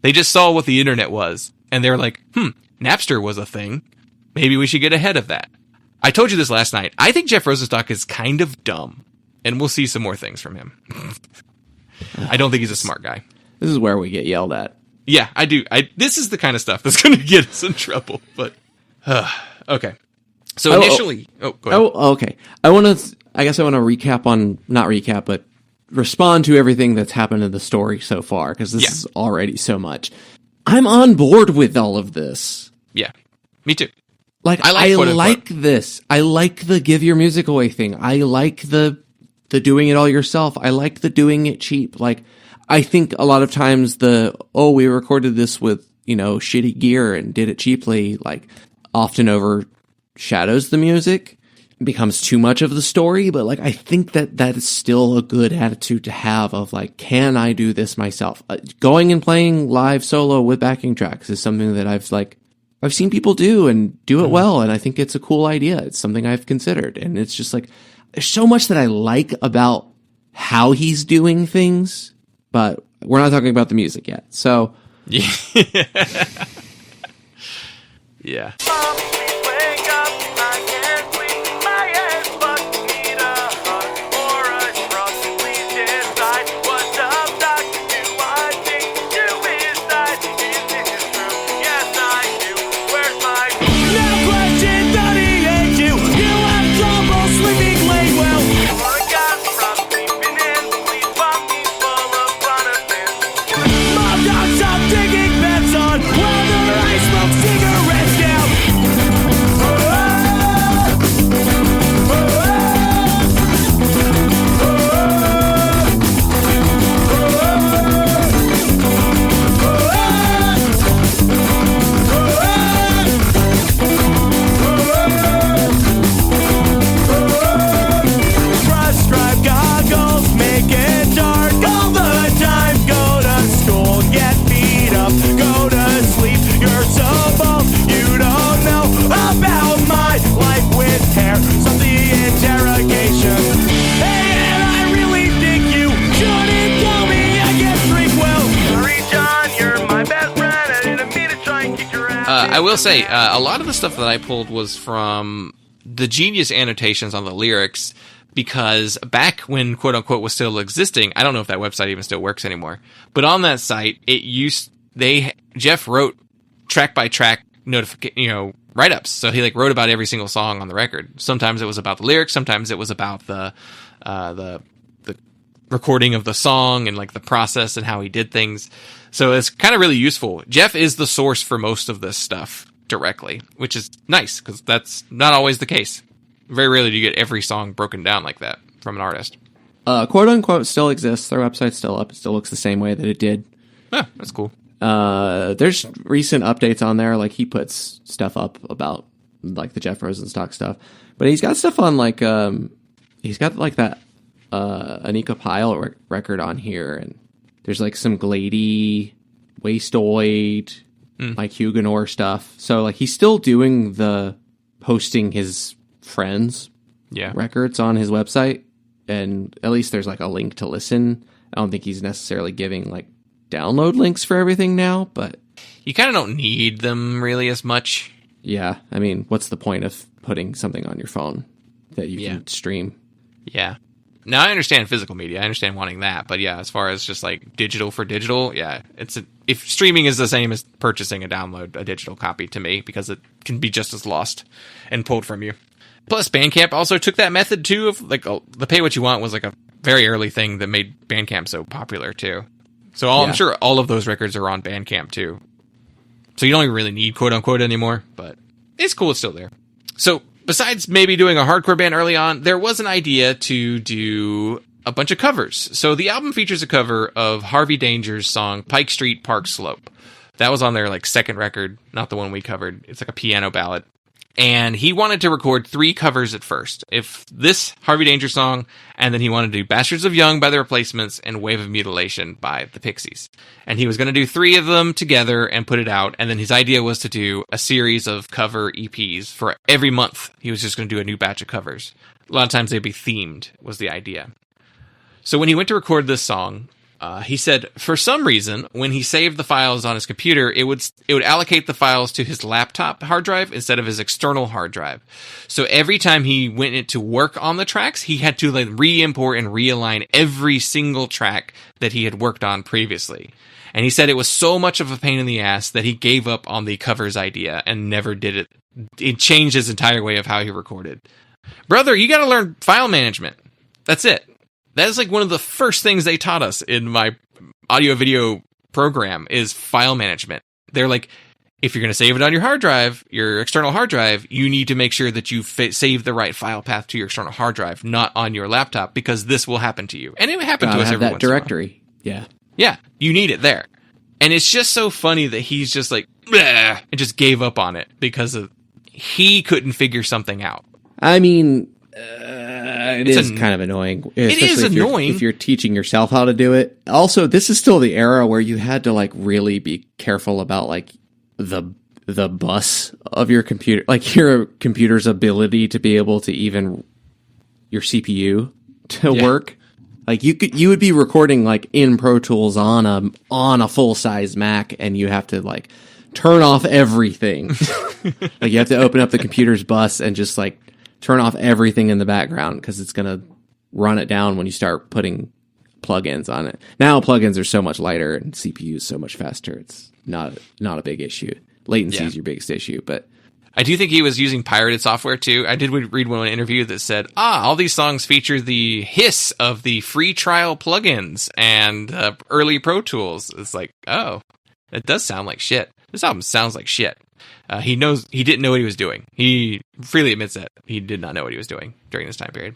They just saw what the internet was. And they were like, Napster was a thing. Maybe we should get ahead of that. I told you this last night. I think Jeff Rosenstock is kind of dumb. And we'll see some more things from him. I don't think he's a smart guy. This is where we get yelled at. Yeah, I do. This is the kind of stuff that's going to get us in trouble. But, okay. So initially... go ahead. Okay. I guess I want to not recap, but respond to everything that's happened in the story so far, because this is already so much. I'm on board with all of this. Yeah, me too. Like, I like this. I like the give your music away thing. I like the doing it all yourself. I like the doing it cheap. Like, I think a lot of times we recorded this with, shitty gear and did it cheaply, like, often overshadows the music. Becomes too much of the story, but like I think that is still a good attitude to have of like, can I do this myself? Going and playing live solo with backing tracks is something that I've seen people do and do it well, and I think it's a cool idea. It's something I've considered, and it's just like there's so much that I like about how he's doing things, but we're not talking about the music yet. So yeah. I will say, a lot of the stuff that I pulled was from the genius annotations on the lyrics, because back when quote unquote was still existing, I don't know if that website even still works anymore, but on that site, Jeff wrote track by track write-ups. So he wrote about every single song on the record. Sometimes it was about the lyrics, sometimes it was about the recording of the song and the process and how he did things. So it's kind of really useful. Jeff is the source for most of this stuff directly, which is nice because that's not always the case. Very rarely do you get every song broken down like that from an artist. Quote unquote still exists. Their website's still up. It still looks the same way that it did. Oh, that's cool. There's recent updates on there. He puts stuff up about the Jeff Rosenstock stuff, but he's got stuff on he's got that Anika Pyle record on here, and there's some Glady, Wasteoid, Mike Huguenot stuff. So he's still doing posting his friends' records on his website, and at least there's a link to listen. I don't think he's necessarily giving download links for everything now, but you kind of don't need them really as much. Yeah, I mean, what's the point of putting something on your phone that you can stream? Yeah. Now, I understand physical media. I understand wanting that. But yeah, as far as just digital for digital, yeah, if streaming is the same as purchasing a digital copy to me, because it can be just as lost and pulled from you. Plus, Bandcamp also took that method too of the pay what you want was a very early thing that made Bandcamp so popular too. So I'm sure all of those records are on Bandcamp too. So you don't even really need quote unquote anymore, but it's cool. It's still there. So besides maybe doing a hardcore band early on, there was an idea to do a bunch of covers. So the album features a cover of Harvey Danger's song Pike Street Park Slope. That was on their like second record, not the one we covered. It's like a piano ballad. And he wanted to record 3 covers at first. If this Harvey Danger song, and then he wanted to do Bastards of Young by the Replacements and Wave of Mutilation by the Pixies. And he was going to do 3 of them together and put it out. And then his idea was to do a series of cover EPs for every month. He was just going to do a new batch of covers. A lot of times they'd be themed, was the idea. So when he went to record this song, he said, for some reason, when he saved the files on his computer, it would allocate the files to his laptop hard drive instead of his external hard drive. So every time he went in to work on the tracks, he had to like re-import and realign every single track that he had worked on previously. And he said it was so much of a pain in the ass that he gave up on the covers idea and never did it. It changed his entire way of how he recorded. Brother, you got to learn file management. That's it. That is like one of the first things they taught us in my audio video program is file management. They're like, if you're going to save it on your hard drive, your external hard drive, you need to make sure that you save the right file path to your external hard drive, not on your laptop, because this will happen to you. And it happened to us every once in a while. Directory. Yeah. Yeah, you need it there. And it's just so funny that he's just like, bleh, and just gave up on it because he couldn't figure something out. I mean, it is kind of annoying. It is annoying if you're teaching yourself how to do it. Also, this is still the era where you had to like really be careful about like the bus of your computer, like your computer's ability to be able to even your CPU to work. Like you would be recording like in Pro Tools on a full size Mac, and you have to like turn off everything. Like you have to open up the computer's bus and just like turn off everything in the background because it's going to run it down when you start putting plugins on it. Now plugins are so much lighter and CPU is so much faster. It's not a big issue. Latency is your biggest issue, but I do think he was using pirated software too. I did read one interview that said, all these songs feature the hiss of the free trial plugins and early Pro Tools. It's like, oh, it does sound like shit. This album sounds like shit. He didn't know what he was doing. He freely admits that he did not know what he was doing during this time period.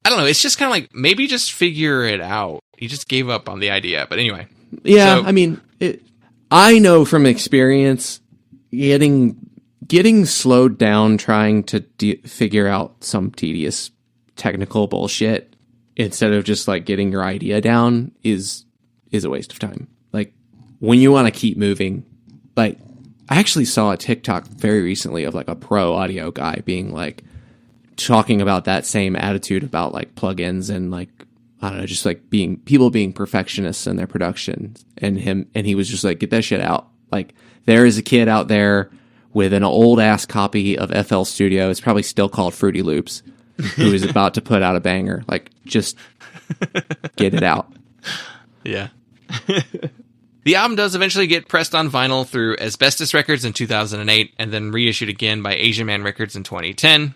I don't know. It's just kind of like, maybe just figure it out. He just gave up on the idea. But anyway. Yeah, I mean, I know from experience, getting slowed down trying to figure out some tedious technical bullshit instead of just like getting your idea down is a waste of time. Like when you want to keep moving, like I actually saw a TikTok very recently of like a pro audio guy being like talking about that same attitude about like plugins and like, I don't know, just like people being perfectionists in their production, and he was just like, get that shit out. Like there is a kid out there with an old ass copy of FL Studio. It's probably still called Fruity Loops, who is about to put out a banger. Like just get it out. Yeah. The album does eventually get pressed on vinyl through Asbestos Records in 2008 and then reissued again by Asian Man Records in 2010.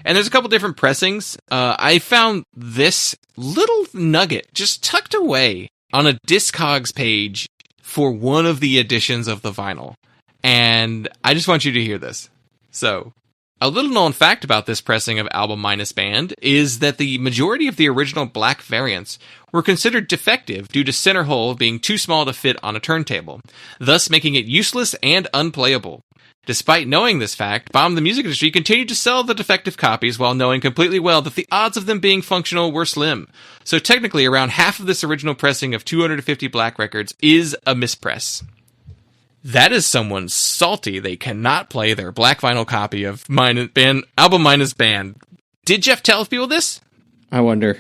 And there's a couple different pressings. I found this little nugget just tucked away on a Discogs page for one of the editions of the vinyl. And I just want you to hear this. So, a little known fact about this pressing of Album Minus Band is that the majority of the original black variants were considered defective due to center hole being too small to fit on a turntable, thus making it useless and unplayable. Despite knowing this fact, Bomb the Music Industry continued to sell the defective copies while knowing completely well that the odds of them being functional were slim. So technically, around half of this original pressing of 250 black records is a mispress. That is someone salty they cannot play their black vinyl copy of Album Minus Band. Did Jeff tell people this? I wonder.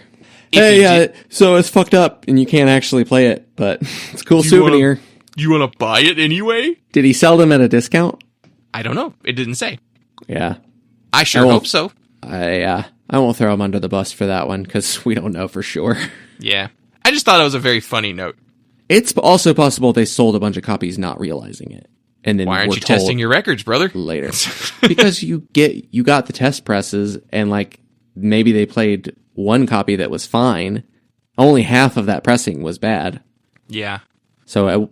So it's fucked up and you can't actually play it, but it's a cool souvenir. You want to buy it anyway? Did he sell them at a discount? I don't know. It didn't say. Yeah. I sure hope so. I won't throw him under the bus for that one because we don't know for sure. Yeah. I just thought it was a very funny note. It's also possible they sold a bunch of copies not realizing it. And then why aren't you testing your records, brother? Later. Because you got the test presses and like maybe they played one copy that was fine. Only half of that pressing was bad. Yeah. So,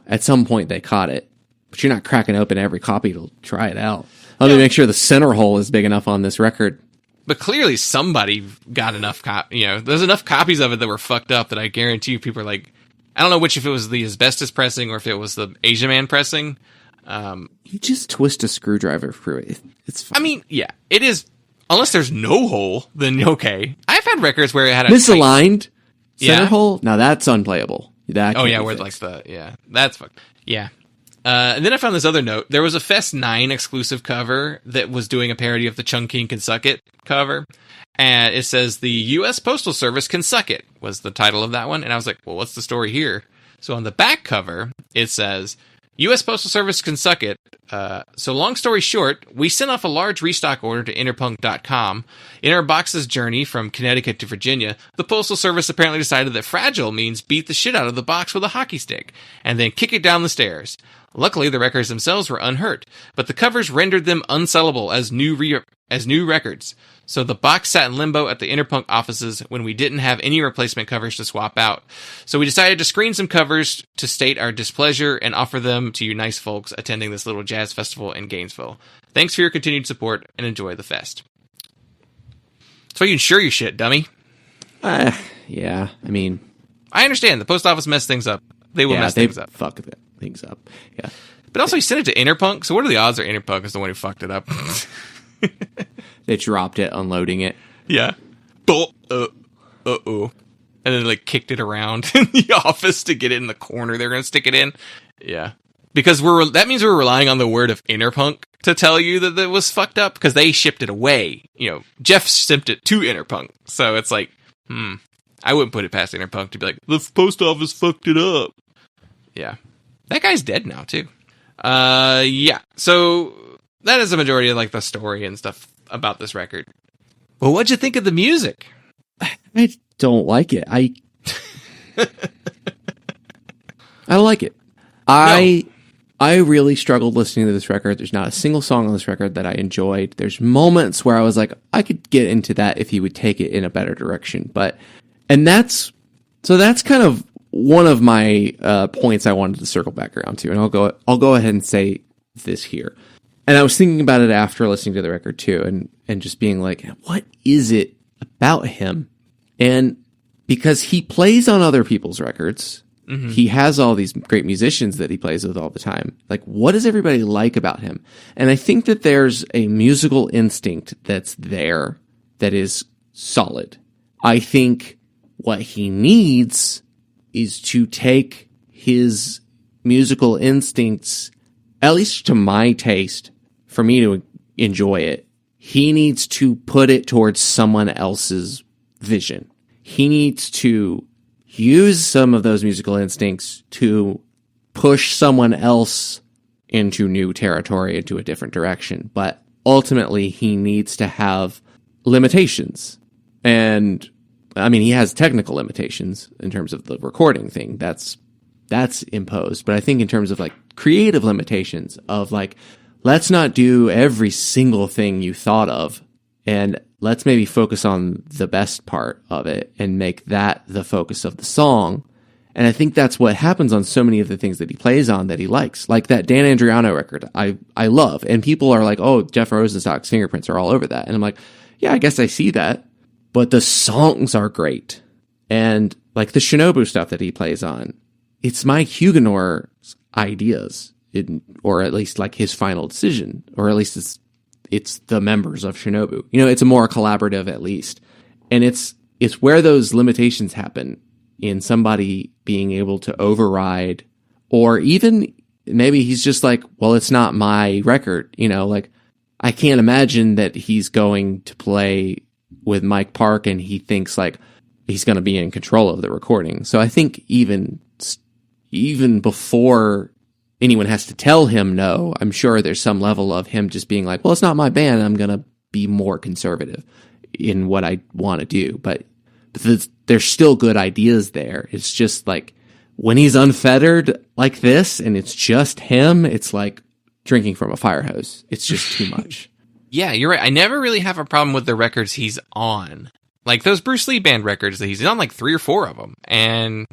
at some point they caught it. But you're not cracking open every copy to try it out. Let me make sure the center hole is big enough on this record. But clearly somebody got enough there's enough copies of it that were fucked up that I guarantee you people are like, I don't know if it was the asbestos pressing or if it was the Asia Man pressing. You just twist a screwdriver through it. It's fine. I mean, yeah, it is. Unless there's no hole, then okay. I've had records where it had a misaligned center Yeah? hole. Now that's unplayable. That Oh can't yeah, be where fixed. that's fucked. Yeah. And then I found this other note. There was a Fest 9 exclusive cover that was doing a parody of the Chungking Can Suck It cover. And it says, the U.S. Postal Service can suck it, was the title of that one. And I was like, well, what's the story here? So on the back cover, it says, U.S. Postal Service can suck it. So long story short, we sent off a large restock order to interpunk.com. In our box's journey from Connecticut to Virginia, the Postal Service apparently decided that fragile means beat the shit out of the box with a hockey stick, and then kick it down the stairs. Luckily, the records themselves were unhurt, but the covers rendered them unsellable as new records. So the box sat in limbo at the Interpunk offices when we didn't have any replacement covers to swap out. So we decided to screen some covers to state our displeasure and offer them to you nice folks attending this little jazz festival in Gainesville. Thanks for your continued support and enjoy the fest. So you insure your shit, dummy. Yeah, I mean, I understand. The post office messed things up. They will mess things up. Fuck things up. Yeah. But also, you sent it to Interpunk, so what are the odds that Interpunk is the one who fucked it up? They dropped it, unloading it. Yeah. Uh-oh. And then, like, kicked it around in the office to get it in the corner they're going to stick it in. Yeah. Because that means we're relying on the word of Interpunk to tell you that it was fucked up, because they shipped it away. You know, Jeff shipped it to Interpunk. So it's like, I wouldn't put it past Interpunk to be like, the post office fucked it up. Yeah. That guy's dead now, too. Yeah. So that is the majority of, like, the story and stuff about this record. Well, what'd you think of the music? I don't like it. I don't like it. I really struggled listening to this record. There's not a single song on this record that I enjoyed. There's moments where I was like, I could get into that if he would take it in a better direction. That's kind of one of my points I wanted to circle back around to, and I'll go ahead and say this here. And I was thinking about it after listening to the record too, and just being like, what is it about him? And because he plays on other people's records, he has all these great musicians that he plays with all the time. Like, what does everybody like about him? And I think that there's a musical instinct that's there that is solid. I think what he needs is to take his musical instincts, at least to my taste, for me to enjoy it. He needs to put it towards someone else's vision. He needs to use some of those musical instincts to push someone else into new territory, into a different direction. But ultimately, he needs to have limitations. And I mean, he has technical limitations in terms of the recording thing. That's imposed. But I think in terms of like creative limitations of like, let's not do every single thing you thought of, and let's maybe focus on the best part of it and make that the focus of the song. And I think that's what happens on so many of the things that he plays on that he likes. Like that Dan Andriano record, I love. And people are like, oh, Jeff Rosenstock's fingerprints are all over that. And I'm like, yeah, I guess I see that. But the songs are great. And like the Shinobu stuff that he plays on, it's Mike Huguenor's ideas, or at least like his final decision, or at least it's the members of Shinobu. You know, it's a more collaborative at least. And it's where those limitations happen in somebody being able to override, or even maybe he's just like, well, it's not my record. You know, like I can't imagine that he's going to play with Mike Park and he thinks like he's going to be in control of the recording. So I think even before anyone has to tell him no, I'm sure there's some level of him just being like, well, it's not my band. I'm going to be more conservative in what I want to do. But there's still good ideas there. It's just like when he's unfettered like this and it's just him, it's like drinking from a fire hose. It's just too much. Yeah, you're right. I never really have a problem with the records he's on. Like those Bruce Lee band records that he's on, like 3 or 4 of them. And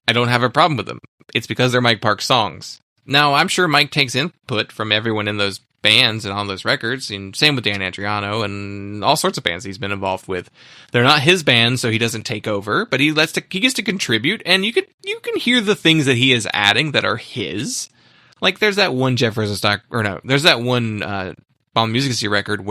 I don't have a problem with them. It's because they're Mike Park songs. Now, I'm sure Mike takes input from everyone in those bands and on those records, and same with Dan Adriano and all sorts of bands he's been involved with. They're not his bands, so he doesn't take over, but he gets to contribute, and you can hear the things that he is adding that are his. Like there's that one there's that one Bomb Music record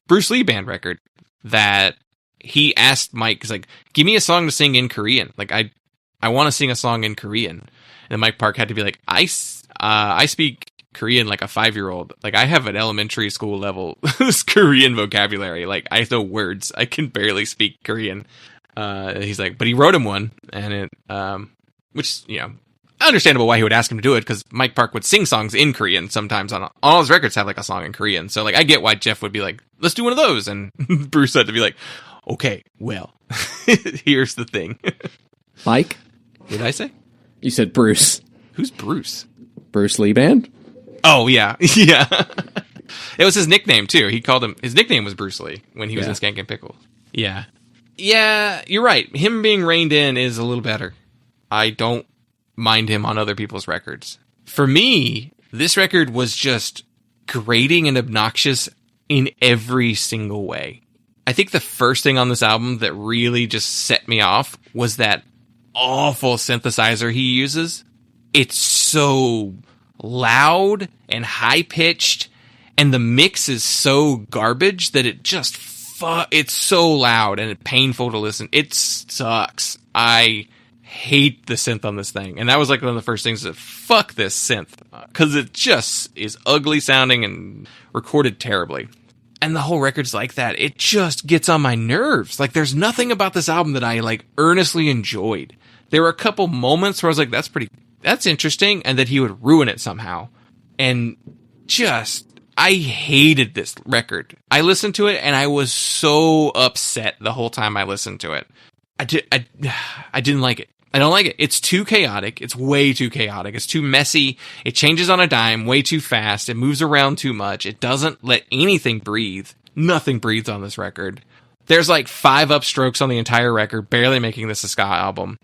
Bruce Lee band record that he asked Mike, he's like, give me a song to sing in Korean. Like I want to sing a song in Korean. And Mike Park had to be like, I speak Korean like a 5-year-old. Like I have an elementary school level Korean vocabulary. Like I know words. I can barely speak Korean. He's like, but he wrote him one, and it, which, understandable why he would ask him to do it, because Mike Park would sing songs in Korean sometimes on all his records have like a song in Korean. So like I get why Jeff would be like, let's do one of those, and Bruce had to be like, okay, well, here's the thing. Mike? What did I say? You said Bruce. Who's Bruce? Bruce Lee Band? Oh, yeah. Yeah. It was his nickname, too. His nickname was Bruce Lee when he was in Skank and Pickle. Yeah. Yeah, you're right. Him being reined in is a little better. I don't mind him on other people's records. For me, this record was just grating and obnoxious in every single way. I think the first thing on this album that really just set me off was that awful synthesizer he uses. It's so loud and high-pitched, and the mix is so garbage that it just it's so loud and painful to listen. It sucks. I hate the synth on this thing, and that was like one of the first things that fuck this synth, because it just is ugly sounding and recorded terribly. And the whole record's like that. It just gets on my nerves. Like there's nothing about this album that I like earnestly enjoyed. There were a couple moments where I was like, that's interesting, and that he would ruin it somehow. And I hated this record. I listened to it, and I was so upset the whole time I listened to it. I didn't like it. I don't like it. It's too chaotic. It's way too chaotic. It's too messy. It changes on a dime way too fast. It moves around too much. It doesn't let anything breathe. Nothing breathes on this record. There's like 5 upstrokes on the entire record, barely making this a ska album.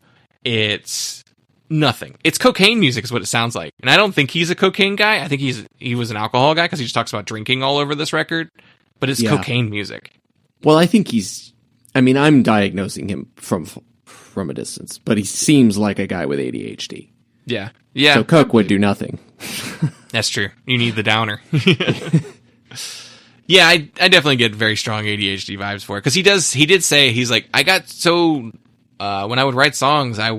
It's nothing. It's cocaine music is what it sounds like. And I don't think he's a cocaine guy. I think he was an alcohol guy, because he just talks about drinking all over this record. But it's cocaine music. Well, I think I'm diagnosing him from a distance, but he seems like a guy with ADHD. Yeah. Yeah. So coke would do nothing. That's true. You need the downer. Yeah, I definitely get very strong ADHD vibes for it, because he did say, he's like, I got so when I would write songs, I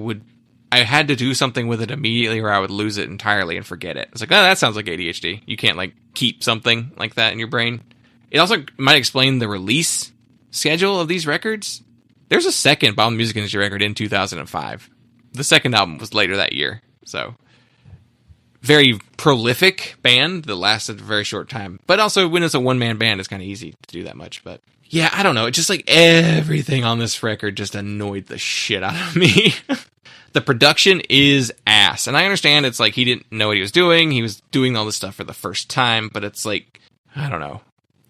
had to do something with it immediately, or I would lose it entirely and forget it. It's like, oh, that sounds like ADHD. You can't like keep something like that in your brain. It also might explain the release schedule of these records. There's a second Bomb Music Industry record in 2005. The second album was later that year. So, very prolific band that lasted a very short time. But also, when it's a one-man band, it's kind of easy to do that much. But yeah, I don't know. It's just like everything on this record just annoyed the shit out of me. The production is ass. And I understand it's like he didn't know what he was doing. He was doing all this stuff for the first time. But it's like, I don't know.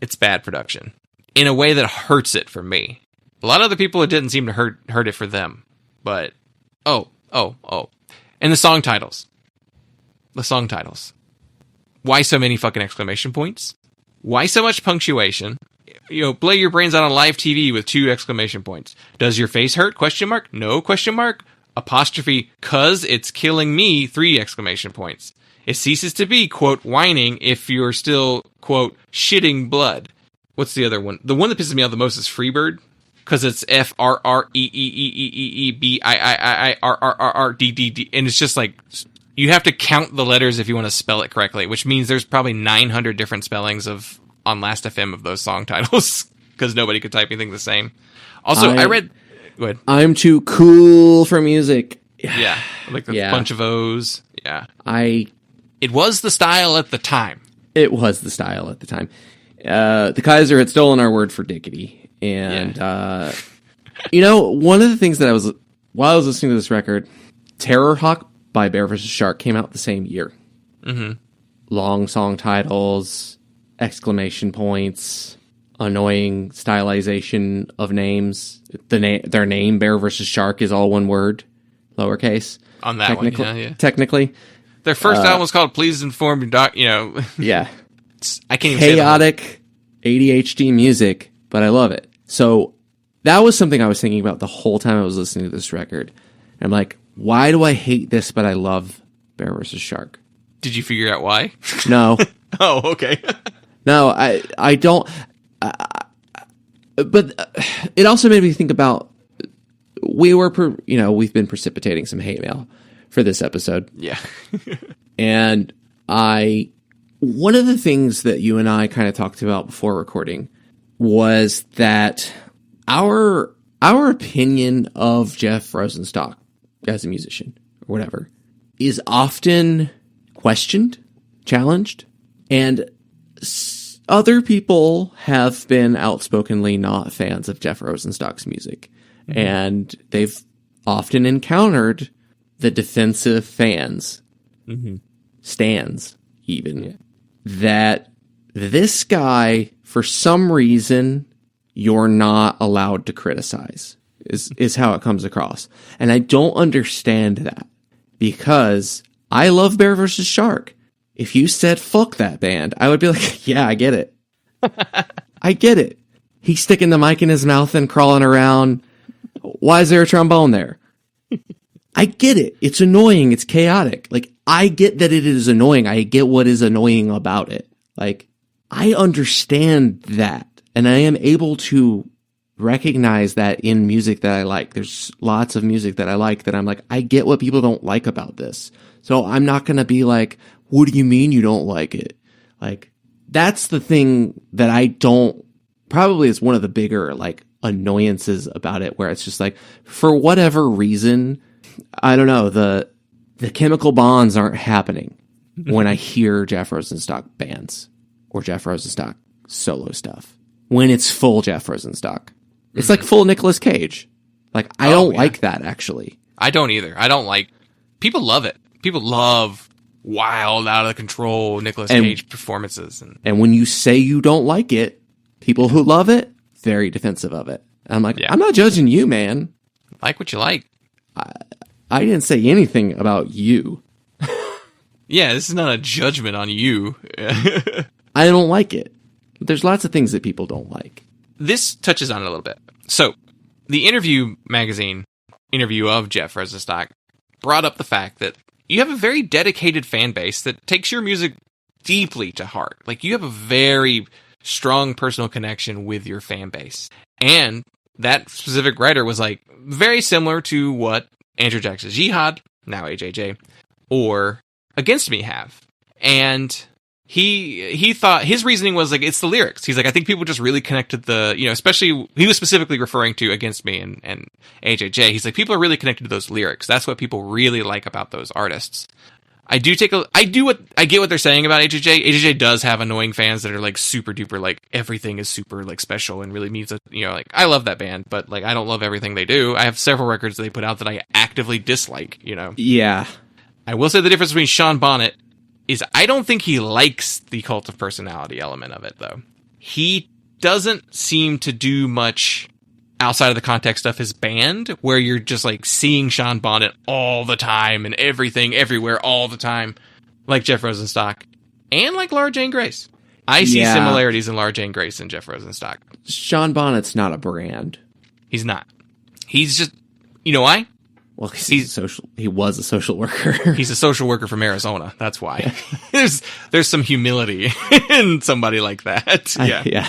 It's bad production. In a way that hurts it for me. A lot of other people, it didn't seem to hurt it for them. But, oh. And the song titles. Why so many fucking exclamation points? Why so much punctuation? Blow your brains out on live TV with 2 exclamation points. Does your face hurt? ? No ? Apostrophe, 'cause it's killing me, 3 exclamation points. It ceases to be, quote, whining if you're still, quote, shitting blood. What's the other one? The one that pisses me off the most is Freebird, because it's FRREEEEEBIIIRRRRDDD, and it's just like, you have to count the letters if you want to spell it correctly, which means there's probably 900 different spellings on Last FM of those song titles, because nobody could type anything the same. Also, I read... Go ahead. I'm too cool for music. Yeah, like a bunch of O's. Yeah. It was the style at the time. It was the style at the time. The Kaiser had stolen our word for dickety. And, one of the things that while I was listening to this record, Terror Hawk by Bear vs. Shark came out the same year. Mm-hmm. Long song titles, exclamation points, annoying stylization of names. Their name, Bear vs. Shark, is all one word, lowercase. On that one, yeah. Technically. Their first album was called Please Inform Your Doc, Yeah. I can't even say Chaotic ADHD music, but I love it. So that was something I was thinking about the whole time I was listening to this record. I'm like, why do I hate this, but I love Bear vs. Shark? Did you figure out why? No. Oh, okay. No, I don't. But it also made me think about, we've been precipitating some hate mail for this episode. Yeah. And one of the things that you and I kind of talked about before recording was that our opinion of Jeff Rosenstock as a musician or whatever is often questioned, challenged, and other people have been outspokenly not fans of Jeff Rosenstock's music. Mm-hmm. And they've often encountered the defensive fans, stans even, that this guy, for some reason, you're not allowed to criticize, is how it comes across. And I don't understand that, because I love Bear vs. Shark. If you said, fuck that band, I would be like, yeah, I get it. I get it. He's sticking the mic in his mouth and crawling around. Why is there a trombone there? I get it. It's annoying. It's chaotic. Like, I get that it is annoying. I get what is annoying about it. Like, I understand that. And I am able to recognize that in music that I like. There's lots of music that I like that I'm like, I get what people don't like about this. So I'm not going to be like, what do you mean you don't like it? Like, that's the thing that I don't, probably is one of the bigger, like, annoyances about it, where it's just like, for whatever reason, I don't know, the chemical bonds aren't happening when I hear Jeff Rosenstock bands or Jeff Rosenstock solo stuff. When it's full Jeff Rosenstock. It's like full Nicolas Cage. Like, I don't like that, actually. I don't either. I don't like... People love it. People love wild, out of control Nicolas Cage performances. And when you say you don't like it, people who love it, very defensive of it. I'm like, I'm not judging you, man. Like what you like. I didn't say anything about you. Yeah, this is not a judgment on you. I don't like it. There's lots of things that people don't like. This touches on it a little bit. So, the Interview magazine interview of Jeff Rosenstock brought up the fact that you have a very dedicated fan base that takes your music deeply to heart. Like, you have a very strong personal connection with your fan base. And that specific writer was like, very similar to what Andrew Jackson Jihad, now AJJ, or Against Me have. And he thought, his reasoning was like, it's the lyrics. He's like, I think people just really connected especially, he was specifically referring to Against Me and AJJ. He's like, people are really connected to those lyrics. That's what people really like about those artists. I get what they're saying about AJJ. AJJ does have annoying fans that are like super duper, like everything is super like special and really means that, like I love that band, but like I don't love everything they do. I have several records that they put out that I actively dislike, Yeah. I will say the difference between Sean Bonnet is I don't think he likes the cult of personality element of it, though. He doesn't seem to do much outside of the context of his band, where you're just like seeing Sean Bonnet all the time and everything, everywhere, all the time, like Jeff Rosenstock and like Laura Jane Grace. I see similarities in Laura Jane Grace and Jeff Rosenstock. Sean Bonnet's not a brand. He's not. He's just, you know why? Well, he was a social worker. He's a social worker from Arizona. That's why. There's some humility in somebody like that. Yeah.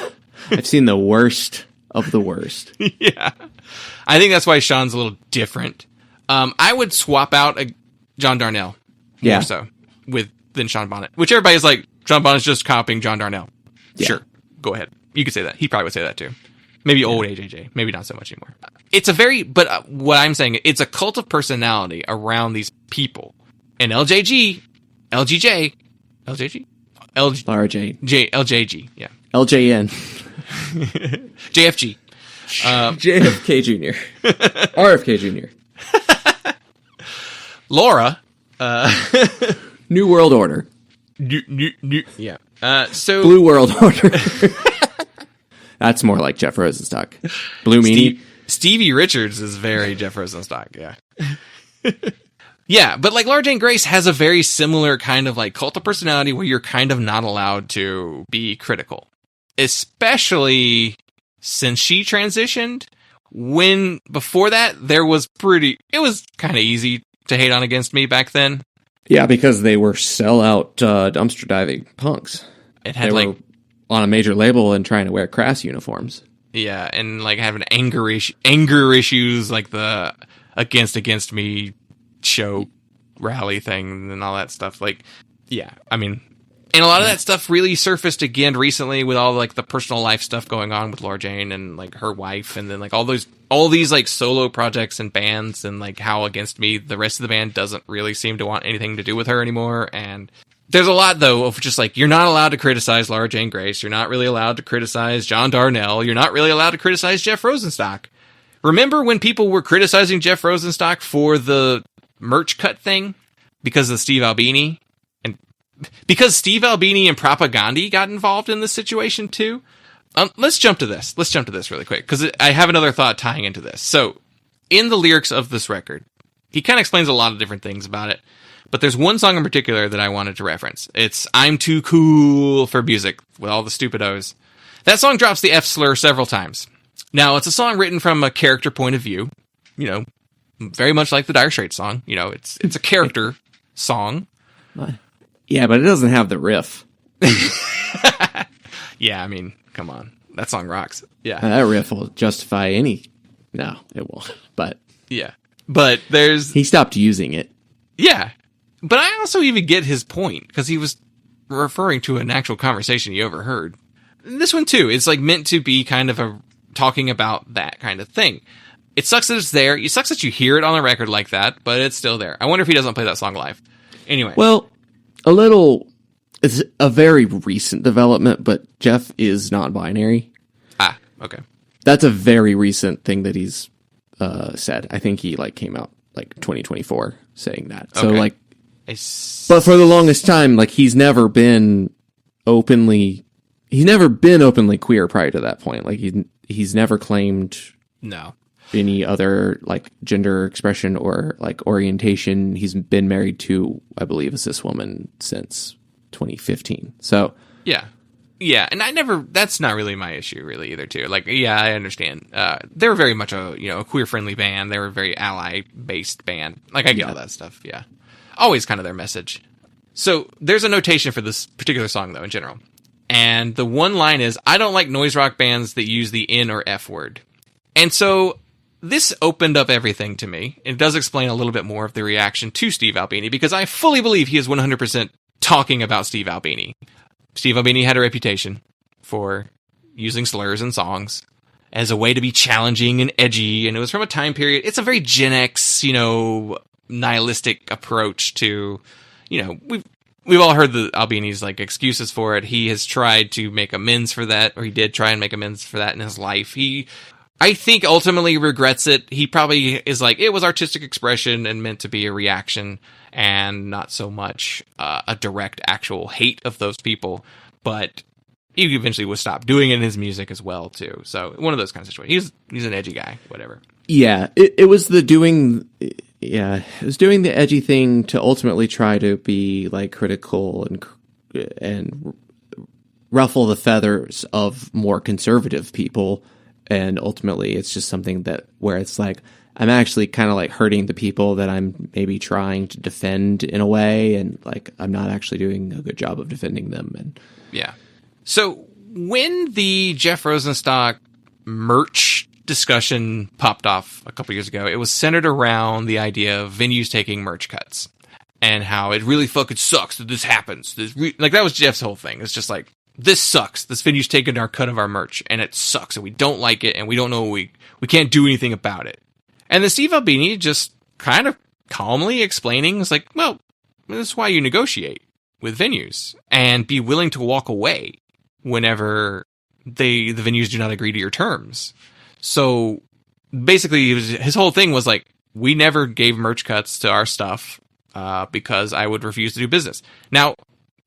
I've seen the worst of the worst. Yeah. I think that's why Sean's a little different. I would swap out John Darnell more so than Sean Bonnet, which everybody's like, Sean Bonnet's just copying John Darnell. Yeah. Sure. Go ahead. You could say that. He probably would say that too. Maybe old AJJ. Maybe not so much anymore. But what I'm saying, it's a cult of personality around these people. And LJG, Laura Jane, LJG, yeah. LJN. JFG. JFK Jr. RFK Jr. Laura. New World Order. Yeah. So Blue World Order. That's more like Jeff Rosenstock. Blue Meanie. Stevie Richards is very Jeff Rosenstock, yeah. Yeah, but like Laura Jane Grace has a very similar kind of like cult of personality where you're kind of not allowed to be critical. Especially since she transitioned. When before that, it was kind of easy to hate on Against Me back then. Yeah, because they were sellout dumpster diving punks. They were on a major label and trying to wear crass uniforms. Yeah, and like having anger issues like the Against Me show rally thing and all that stuff. Like, yeah, I mean, and a lot of that stuff really surfaced again recently with all like the personal life stuff going on with Laura Jane and like her wife, and then like all these like solo projects and bands, and like how Against Me, the rest of the band doesn't really seem to want anything to do with her anymore. And there's a lot though of just like, you're not allowed to criticize Laura Jane Grace, you're not really allowed to criticize John Darnell, you're not really allowed to criticize Jeff Rosenstock. Remember when people were criticizing Jeff Rosenstock for the merch cut thing because of Steve Albini? And because Steve Albini and Propagandhi got involved in this situation too? Let's jump to this. Let's jump to this really quick, because I have another thought tying into this. So, in the lyrics of this record, he kind of explains a lot of different things about it, but there's one song in particular that I wanted to reference. It's I'm Too Cool for Music, with all the stupid O's. That song drops the F slur several times. Now, it's a song written from a character point of view, you know, very much like the Dire Straits song. You know, it's a character song. Yeah, but it doesn't have the riff. Yeah, I mean, come on. That song rocks. Yeah. That riff will justify any... No, it won't. But... Yeah. But there's... He stopped using it. Yeah. But I also even get his point, because he was referring to an actual conversation he overheard. This one, too, it's like meant to be kind of a talking about that kind of thing. It sucks that it's there. It sucks that you hear it on a record like that, but it's still there. I wonder if he doesn't play that song live. Anyway. Well, it's a very recent development, but Jeff is non-binary. Ah, okay. That's a very recent thing that he's said. I think he came out 2024 saying that. So okay. But for the longest time, he's never been openly queer prior to that point. He's never claimed no any other gender expression or orientation. He's been married to, I believe, a cis woman since 2015. So yeah, and that's not really my issue really either too. I understand. They were very much a queer friendly band. They were a very ally based band. I get all that stuff. Yeah, always kind of their message. So there's a notation for this particular song though in general, and the one line is, "I don't like noise rock bands that use the N or F word," and so this opened up everything to me. It does explain a little bit more of the reaction to Steve Albini, because I fully believe he is 100% talking about Steve Albini. Steve Albini had a reputation for using slurs in songs as a way to be challenging and edgy, and it was from a time period. It's a very Gen X, nihilistic approach to, we've all heard the Albini's excuses for it. He has tried to make amends for that, or he did try and make amends for that in his life. I think ultimately regrets it. He probably is it was artistic expression and meant to be a reaction and not so much a direct actual hate of those people. But he eventually would stop doing it in his music as well, too. So one of those kinds of situations. He's an edgy guy, whatever. Yeah, it was doing the edgy thing to ultimately try to be critical and ruffle the feathers of more conservative people. And ultimately, it's just something where it's I'm actually kind of hurting the people that I'm maybe trying to defend in a way, and I'm not actually doing a good job of defending them. And yeah. So when the Jeff Rosenstock merch discussion popped off a couple years ago, it was centered around the idea of venues taking merch cuts and how it really fucking sucks that this happens. That was Jeff's whole thing. It's just this sucks. This venue's taking our cut of our merch, and it sucks, and we don't like it, and we don't know we can't do anything about it. And then Steve Albini just kind of calmly explaining, is well, this is why you negotiate with venues and be willing to walk away whenever the venues do not agree to your terms. So basically, his whole thing was we never gave merch cuts to our stuff because I would refuse to do business. Now,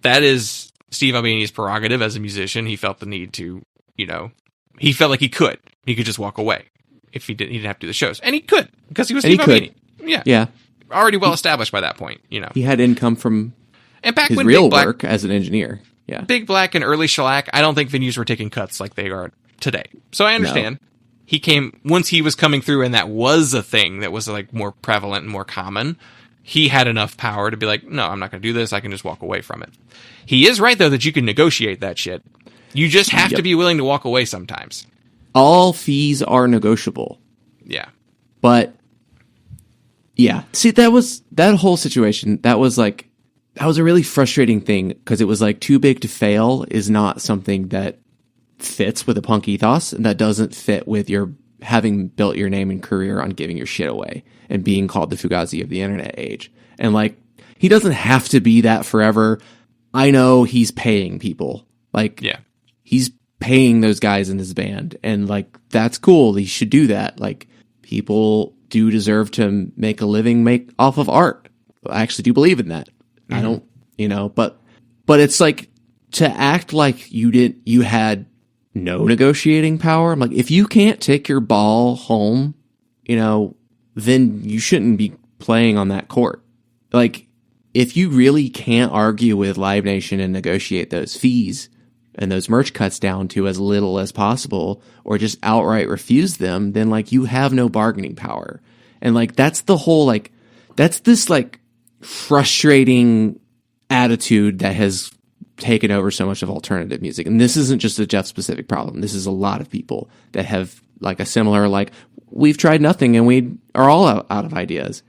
that is Steve Albini's prerogative as a musician. He felt the need to, he felt like he could just walk away if he didn't have to do the shows, and he could because he was Steve Albini. Yeah. already well established by that point, you know. He had income from And back his when real Big Black, work as an engineer. Yeah. Big Black and early shellac, I don't think venues were taking cuts like they are today. So I understand. He came, once he was coming through and that was a thing that was like more prevalent and more common, he had enough power to be like, no, I'm not going to do this. I can just walk away from it. He is right, though, that you can negotiate that shit. You just have to be willing to walk away sometimes. All fees are negotiable. Yeah. But yeah, see, that whole situation. That was a really frustrating thing because it was like too big to fail is not something that fits with a punk ethos, and that doesn't fit with your having built your name and career on giving your shit away and being called the Fugazi of the internet age. And like, he doesn't have to be that forever. I know he's paying people. Like, yeah, he's paying those guys in his band, and like, that's cool. He should do that. Like, people do deserve to make a living off of art. I actually do believe in that. Mm-hmm. I don't, but it's like to act like you had no negotiating power. I'm like, if you can't take your ball home, then you shouldn't be playing on that court. Like, if you really can't argue with Live Nation and negotiate those fees and those merch cuts down to as little as possible, or just outright refuse them, then like, you have no bargaining power. And like, that's the whole, like, that's this like frustrating attitude that has taken over so much of alternative music. And this isn't just a Jeff specific problem. This is a lot of people that have like a similar, like, we've tried nothing and we are all out of ideas,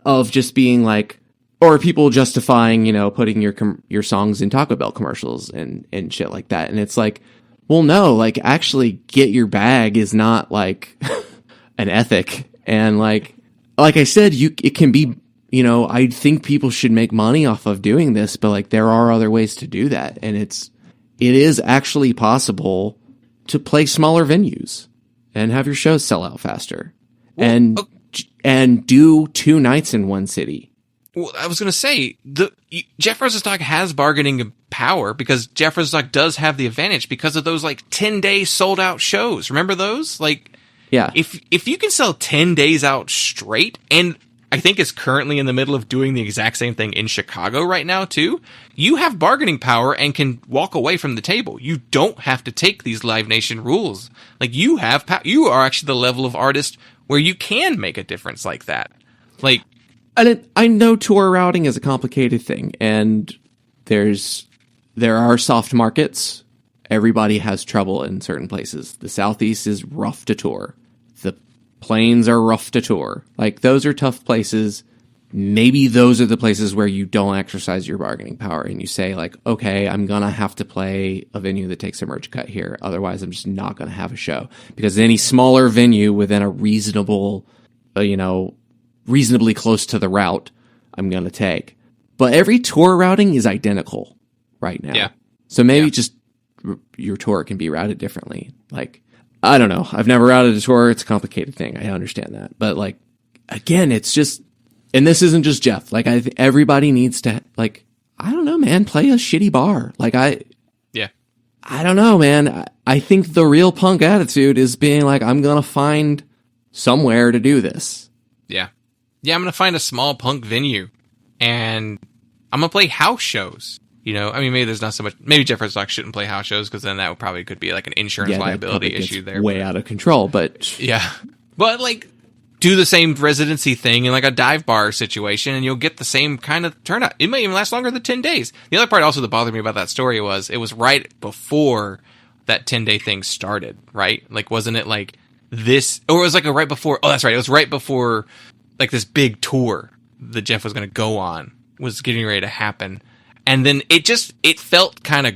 of just being like, or people justifying, putting your songs in Taco Bell commercials and shit like that. And it's like, well, no, like, actually get your bag is not like an ethic. And like I said, it can be, I think people should make money off of doing this, but like, there are other ways to do that. And it is actually possible to play smaller venues and have your shows sell out faster, and do 2 nights in one city. Well, I was going to say, Jeff Rosenstock has bargaining power because Jeff Rosenstock does have the advantage because of those like 10-day sold out shows. Remember those? Like, yeah, if you can sell 10 days out straight, and I think is currently in the middle of doing the exact same thing in Chicago right now too, you have bargaining power and can walk away from the table. You don't have to take these Live Nation rules. Like, you have you are actually the level of artist where you can make a difference like that. Like, I know tour routing is a complicated thing, and there are soft markets. Everybody has trouble in certain places. The Southeast is rough to tour. The Plains are rough to tour. Like, those are tough places. Maybe those are the places where you don't exercise your bargaining power and you say like, okay, I'm going to have to play a venue that takes a merch cut here. Otherwise, I'm just not going to have a show. Because any smaller venue within a reasonable, reasonably close to the route, I'm going to take. But every tour routing is identical right now. Yeah. So maybe just your tour can be routed differently. Like, I don't know. I've never routed a tour. It's a complicated thing. I understand that. But like, again, it's just, and this isn't just Jeff. Like, everybody needs to, like, I don't know, man, play a shitty bar. Like, I don't know, man. I think the real punk attitude is being like, I'm going to find somewhere to do this. Yeah. Yeah, I'm going to find a small punk venue and I'm going to play house shows. Maybe there's not so much, maybe Jeff Rosenstock shouldn't play house shows because then that probably could be like an insurance liability issue there. Way out of control, but yeah. But like, do the same residency thing in like a dive bar situation and you'll get the same kind of turnout. It might even last longer than 10 days. The other part also that bothered me about that story was it was right before that 10-day thing started, right? Like, wasn't it like this, or it was like right before, oh, that's right. It was right before like this big tour that Jeff was going to go on was getting ready to happen. And then it felt kind of,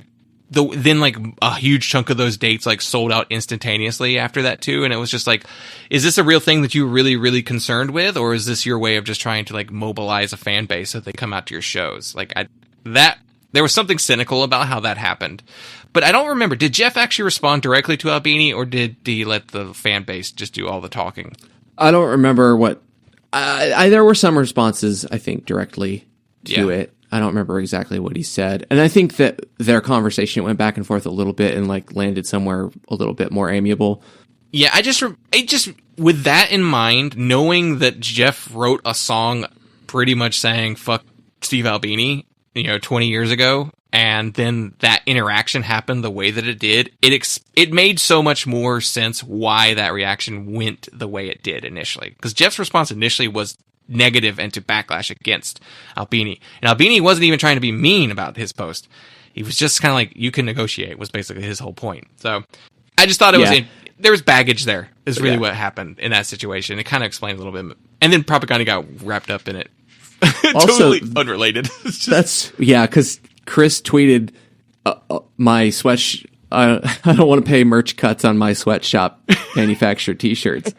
then like a huge chunk of those dates like sold out instantaneously after that too. And it was just like, is this a real thing that you're really, really concerned with? Or is this your way of just trying to like mobilize a fan base so they come out to your shows? Like there was something cynical about how that happened, but I don't remember. Did Jeff actually respond directly to Albini or did he let the fan base just do all the talking? I don't remember what, there were some responses, I think, directly to it. I don't remember exactly what he said. And I think that their conversation went back and forth a little bit and like landed somewhere a little bit more amiable. Yeah, I just with that in mind, knowing that Jeff wrote a song pretty much saying fuck Steve Albini, 20 years ago, and then that interaction happened the way that it did, it made so much more sense why that reaction went the way it did initially. Because Jeff's response initially was negative and to backlash against Albini. And Albini wasn't even trying to be mean about his post. He was just kind of like, you can negotiate, was basically his whole point. So I just thought there was baggage there, is really what happened in that situation. It kind of explained a little bit. And then Propaganda got wrapped up in it. Totally unrelated. Because Chris tweeted my I don't want to pay merch cuts on my sweatshop manufactured t-shirts.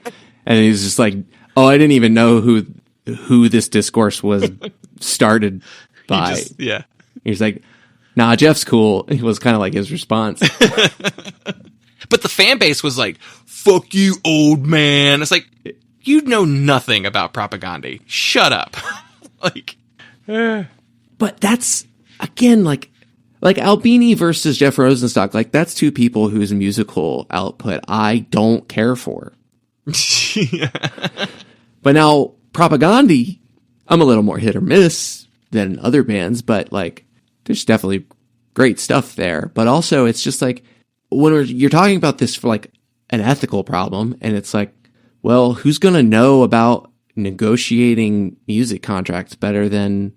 And he's just like, oh, I didn't even know who this discourse was started by. He's like, nah, Jeff's cool. It was kind of like his response. But the fan base was like, fuck you, old man. It's like, you know nothing about Propaganda. Shut up. But that's, again, like Albini versus Jeff Rosenstock, like that's two people whose musical output I don't care for. But now Propaganda, I'm a little more hit or miss than other bands, but like there's definitely great stuff there. But also it's just like when you're talking about this for like an ethical problem, and it's like, well, who's going to know about negotiating music contracts better than,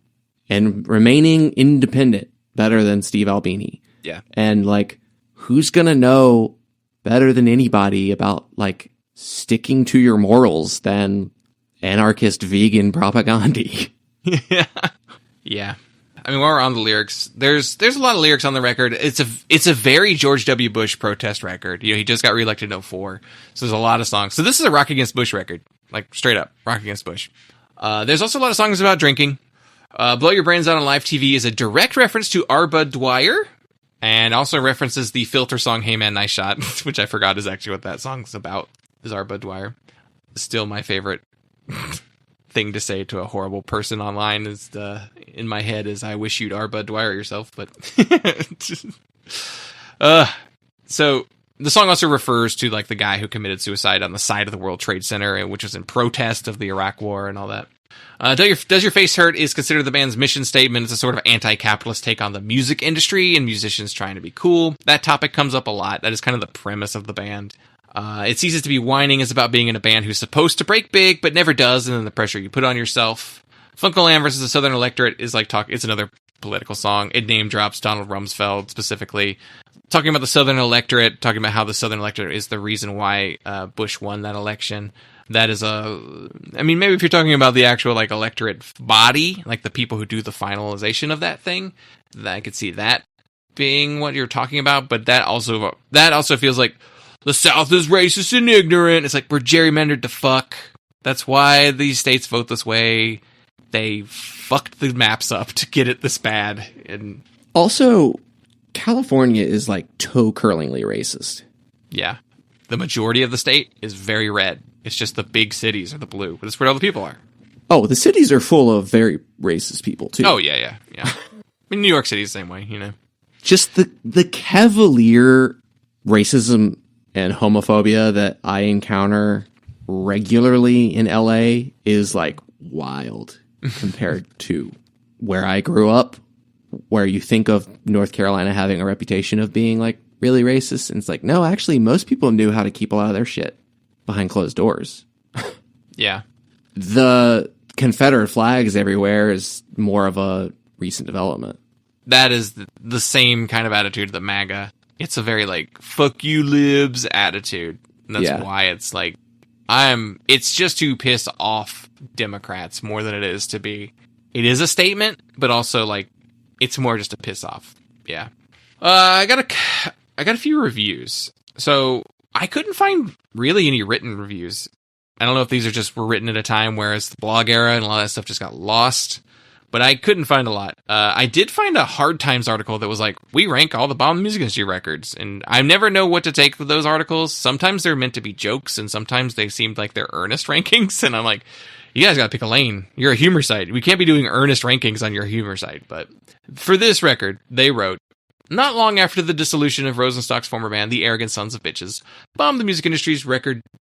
and remaining independent better than Steve Albini? Yeah. And like, who's going to know better than anybody about like sticking to your morals than anarchist vegan Propaganda? Yeah. Yeah. I mean, while we're on the lyrics, there's a lot of lyrics on the record. It's a very George W. Bush protest record. He just got reelected in 2004. So there's a lot of songs. So this is a Rock Against Bush record. Like, straight up, Rock Against Bush. There's also a lot of songs about drinking. Blow Your Brains Out on Live TV is a direct reference to R. Bud Dwyer, and also references the Filter song Hey Man, Nice Shot, which I forgot is actually what that song's about, is R. Bud Dwyer. Still my favorite thing to say to a horrible person online is in my head is I wish you'd R. Bud Dwyer yourself, but so the song also refers to like the guy who committed suicide on the side of the World Trade Center, which was in protest of the Iraq War and all that. Does Your Face Hurt is considered the band's mission statement. It's a sort of anti-capitalist take on the music industry and musicians trying to be cool. That topic comes up a lot. That is kind of the premise of the band. It ceases to be whining is about being in a band who's supposed to break big, but never does, and then the pressure you put on yourself. Funkoland versus the Southern Electorate is like it's another political song. It name drops Donald Rumsfeld specifically, talking about the Southern Electorate, talking about how the Southern Electorate is the reason why Bush won that election. That is maybe if you're talking about the actual like electorate body, like the people who do the finalization of that thing, I could see that being what you're talking about. But that also feels like the South is racist and ignorant. It's like we're gerrymandered to fuck. That's why these states vote this way. They fucked the maps up to get it this bad. And also, California is like toe-curlingly racist. Yeah. The majority of the state is very red. It's just the big cities are the blue, but it's where all the people are. Oh, the cities are full of very racist people, too. Oh, yeah. I mean, New York City's the same way, Just the cavalier racism and homophobia that I encounter regularly in LA is like wild compared to where I grew up, where you think of North Carolina having a reputation of being like really racist. And it's like, no, actually, most people knew how to keep a lot of their shit behind closed doors. Yeah. The Confederate flags everywhere is more of a recent development. That is the same kind of attitude that MAGA. It's a very like fuck you libs attitude. And that's why it's like it's just to piss off Democrats more than it is to be. It is a statement, but also like it's more just a piss off. Yeah. I got a few reviews. So I couldn't find really any written reviews. I don't know if these were written at a time whereas the blog era and a lot of that stuff just got lost. But I couldn't find a lot. I did find a Hard Times article that was like, we rank all the bomb music industry records. And I never know what to take with those articles. Sometimes they're meant to be jokes, and sometimes they seemed like they're earnest rankings. And I'm like, you guys got to pick a lane. You're a humor site. We can't be doing earnest rankings on your humor site. But for this record, they wrote, not long after the dissolution of Rosenstock's former band, the Arrogant Sons of Bitches, bombed the music industry's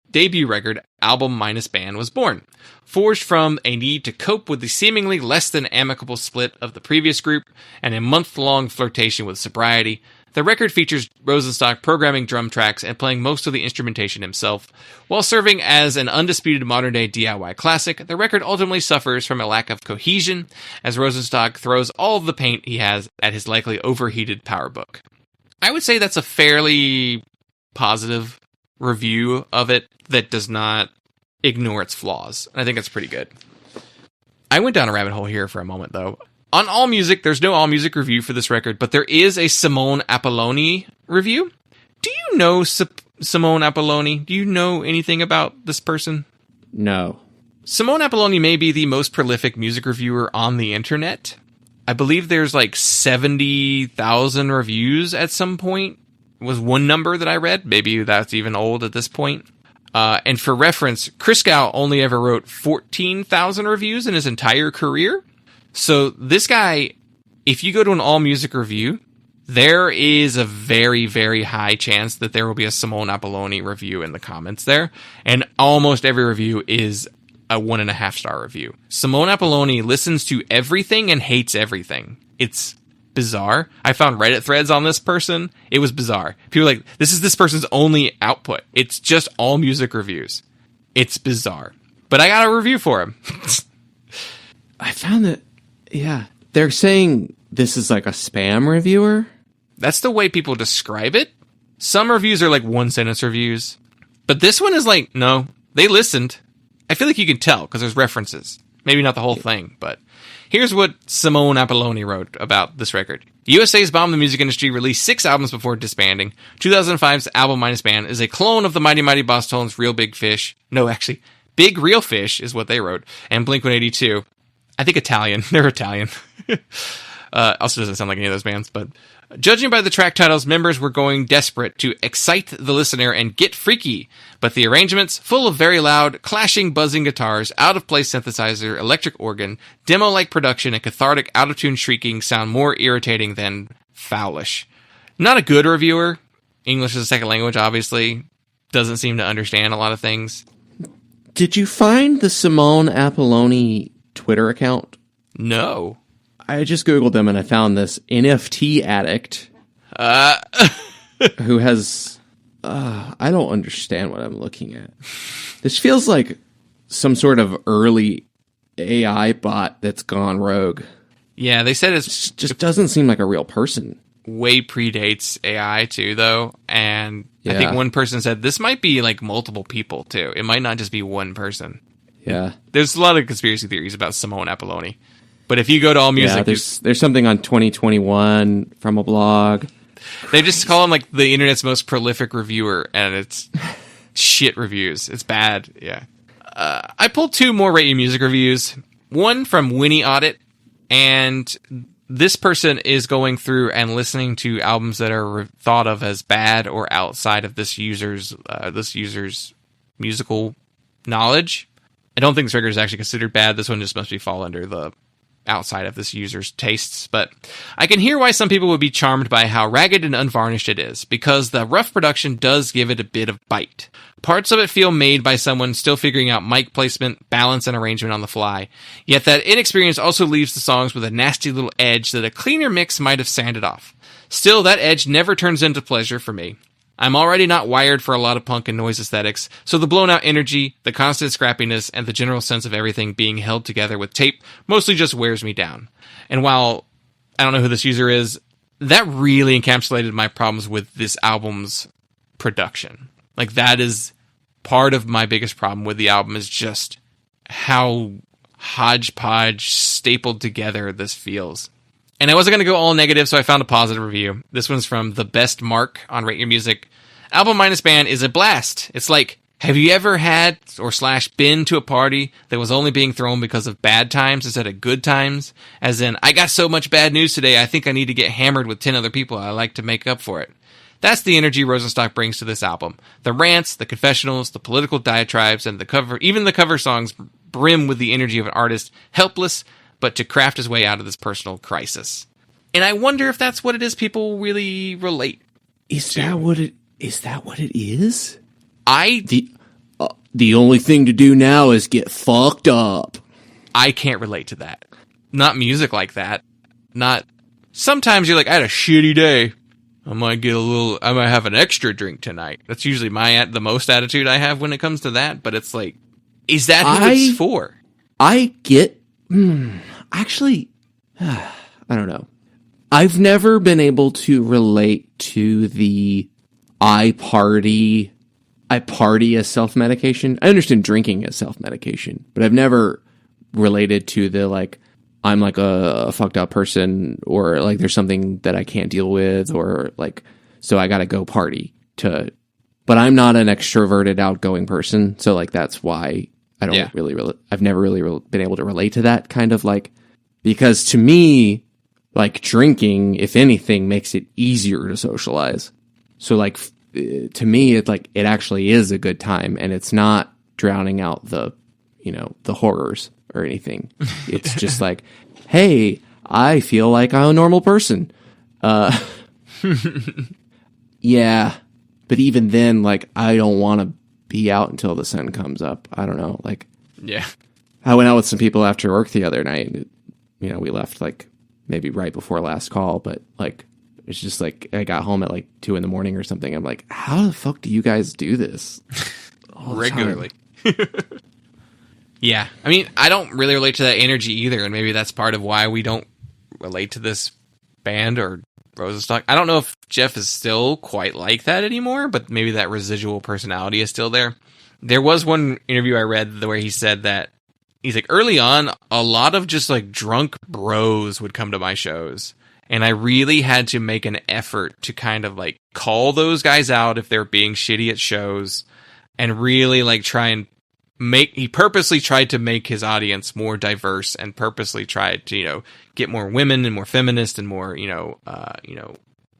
debut record, Album Minus Band, was born. Forged from a need to cope with the seemingly less than amicable split of the previous group and a month-long flirtation with sobriety, the record features Rosenstock programming drum tracks and playing most of the instrumentation himself. While serving as an undisputed modern-day DIY classic, the record ultimately suffers from a lack of cohesion, as Rosenstock throws all of the paint he has at his likely overheated PowerBook. I would say that's a fairly positive review of it that does not ignore its flaws. I think that's pretty good. I went down a rabbit hole here for a moment, though. On AllMusic, there's no AllMusic review for this record, but there is a Simone Apolloni review. Do you know Simone Apolloni? Do you know anything about this person? No. Simone Apolloni may be the most prolific music reviewer on the internet. I believe there's like 70,000 reviews at some point. Was one number that I read. Maybe that's even old at this point. And for reference, Christgau only ever wrote 14,000 reviews in his entire career. So this guy, if you go to an AllMusic review, there is a very, very high chance that there will be a Simone Apolloni review in the comments there. And almost every review is a 1.5-star review. Simone Apolloni listens to everything and hates everything. It's bizarre. I found Reddit threads on this person. It was bizarre. People were like, this is this person's only output. It's just AllMusic reviews. It's bizarre. But I got a review for him. I found that, yeah, they're saying this is like a spam reviewer. That's the way people describe it. Some reviews are like one-sentence reviews. But this one is like, no, they listened. I feel like you can tell because there's references. Maybe not the whole thing, but here's what Simone Apolloni wrote about this record. USA's bombed the music industry, released 6 albums before disbanding. 2005's Album Minus Band is a clone of the Mighty Mighty Boss Tones' Real Big Fish. No, actually, Big Real Fish is what they wrote. And Blink-182. I think Italian. They're Italian. Also doesn't sound like any of those bands, but judging by the track titles, members were going desperate to excite the listener and get freaky. But the arrangements, full of very loud, clashing, buzzing guitars, out-of-place synthesizer, electric organ, demo-like production, and cathartic out-of-tune shrieking sound more irritating than foulish. Not a good reviewer. English is a second language, obviously. Doesn't seem to understand a lot of things. Did you find the Simone Apolloni Twitter account? No. I just Googled them and I found this NFT addict who has... I don't understand what I'm looking at. This feels like some sort of early AI bot that's gone rogue. Yeah, they said it just doesn't seem like a real person. Way predates AI too, though. And I Yeah. think one person said this might be like multiple people too. It might not just be one person. Yeah. There's a lot of conspiracy theories about Simone Apolloni. But if you go to AllMusic, Yeah, there's something on 2021 from a blog. they just call him like the internet's most prolific reviewer, and it's shit reviews. It's bad. Yeah. I pulled 2 more Rate Your Music reviews. One from Winnie Audit, and this person is going through and listening to albums that are thought of as bad or outside of this user's musical knowledge. I don't think this record is actually considered bad. This one just must be fall under the outside of this user's tastes, but I can hear why some people would be charmed by how ragged and unvarnished it is, because the rough production does give it a bit of bite. Parts of it feel made by someone still figuring out mic placement, balance, and arrangement on the fly, yet that inexperience also leaves the songs with a nasty little edge that a cleaner mix might have sanded off. Still, that edge never turns into pleasure for me. I'm already not wired for a lot of punk and noise aesthetics, so the blown out energy, the constant scrappiness, and the general sense of everything being held together with tape mostly just wears me down. And while I don't know who this user is, that really encapsulated my problems with this album's production. Like, that is part of my biggest problem with the album, is just how hodgepodge stapled together this feels. And I wasn't going to go all negative, so I found a positive review. This one's from The Best Mark on Rate Your Music. Album Minus Band is a blast. It's like, have you ever had or / been to a party that was only being thrown because of bad times instead of good times? As in, I got so much bad news today, I think I need to get hammered with 10 other people I like to make up for it. That's the energy Rosenstock brings to this album. The rants, the confessionals, the political diatribes, and even the cover songs brim with the energy of an artist helpless, but to craft his way out of this personal crisis. And I wonder if that's what it is people really relate. Is that what it is? I The only thing to do now is get fucked up. I can't relate to that. Not music like that. Not. Sometimes you're like, I had a shitty day. I might have an extra drink tonight. That's usually the most attitude I have when it comes to that. But it's like, is that who it's for? I get. Actually, I don't know. I've never been able to relate to the I party as self-medication. I understand drinking as self-medication, but I've never related to the, like, I'm like a fucked up person, or like there's something that I can't deal with, or like, so I gotta go party but I'm not an extroverted, outgoing person. So like, that's why I don't I've never really been able to relate to that kind of, like, because to me, like, drinking, if anything, makes it easier to socialize. So like, to me, it actually is a good time, and it's not drowning out the horrors or anything. It's just like, hey, I feel like I'm a normal person. Yeah. But even then, like, I don't want to be out until the sun comes up. I don't know. Like, yeah. I went out with some people after work the other night, and, we left like maybe right before last call, but like, it's just like, I got home at like 2 a.m. or something. I'm like, how the fuck do you guys do this all the regularly? Yeah. I mean, I don't really relate to that energy either. And maybe that's part of why we don't relate to this band or Rosenstock. I don't know if Jeff is still quite like that anymore, but maybe that residual personality is still there. There was one interview I read where he said that he's like, early on, a lot of just like drunk bros would come to my shows. And I really had to make an effort to kind of like call those guys out if they're being shitty at shows, and really like try and he purposely tried to make his audience more diverse, and purposely tried to, get more women and more feminist and more,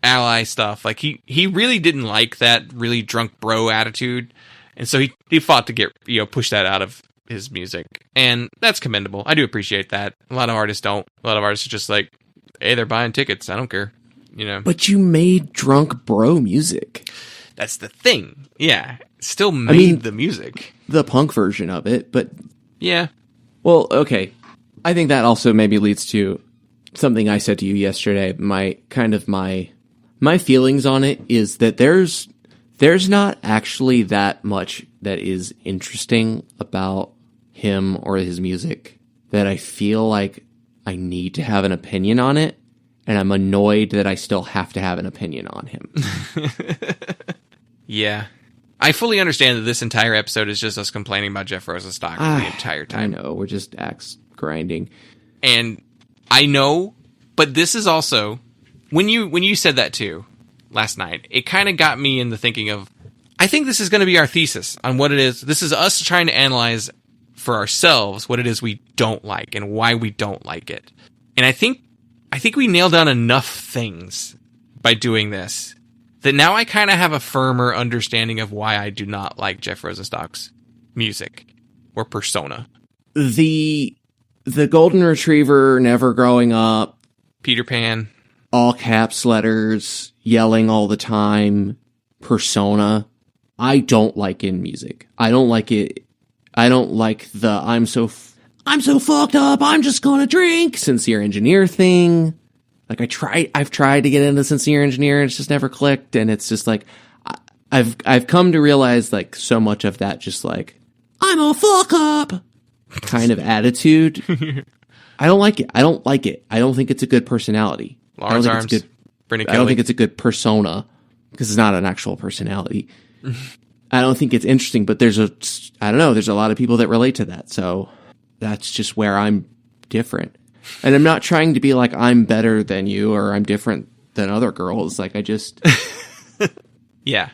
ally stuff. Like he really didn't like that really drunk bro attitude. And so he fought to get, push that out of his music. And that's commendable. I do appreciate that. A lot of artists don't. A lot of artists are just like, hey, they're buying tickets. I don't care. But you made drunk bro music. That's the thing. Yeah. Still made the music. The punk version of it, but... Yeah. Well, okay. I think that also maybe leads to something I said to you yesterday. My feelings on it is that there's not actually that much that is interesting about him or his music that I feel like I need to have an opinion on it, and I'm annoyed that I still have to have an opinion on him. Yeah. I fully understand that this entire episode is just us complaining about Jeff Rosenstock the entire time. I know, we're just axe grinding. And I know, but this is also, when you said that too last night, it kind of got me into thinking of, I think this is going to be our thesis on what it is. This is us trying to analyze for ourselves what it is we don't like and why we don't like it. And I think we nailed down enough things by doing this that now I kind of have a firmer understanding of why I do not like Jeff Rosenstock's music or persona. The golden retriever, never growing up, Peter Pan, all caps letters, yelling all the time, persona, I don't like in music. I don't like it. I don't like the I'm so fucked up, I'm just gonna drink Sincere Engineer thing. Like, I've tried to get into Sincere Engineer, and it's just never clicked, and it's just like, I've come to realize, like, so much of that just like, I'm a fuck up kind of attitude. I don't like it. I don't think it's a good personality. Lawrence Arms, Brenda Kelly. I don't think it's a good persona, because it's not an actual personality. I don't think it's interesting, but there's a lot of people that relate to that, so that's just where I'm different. And I'm not trying to be like, I'm better than you, or I'm different than other girls. Like, I just... Yeah.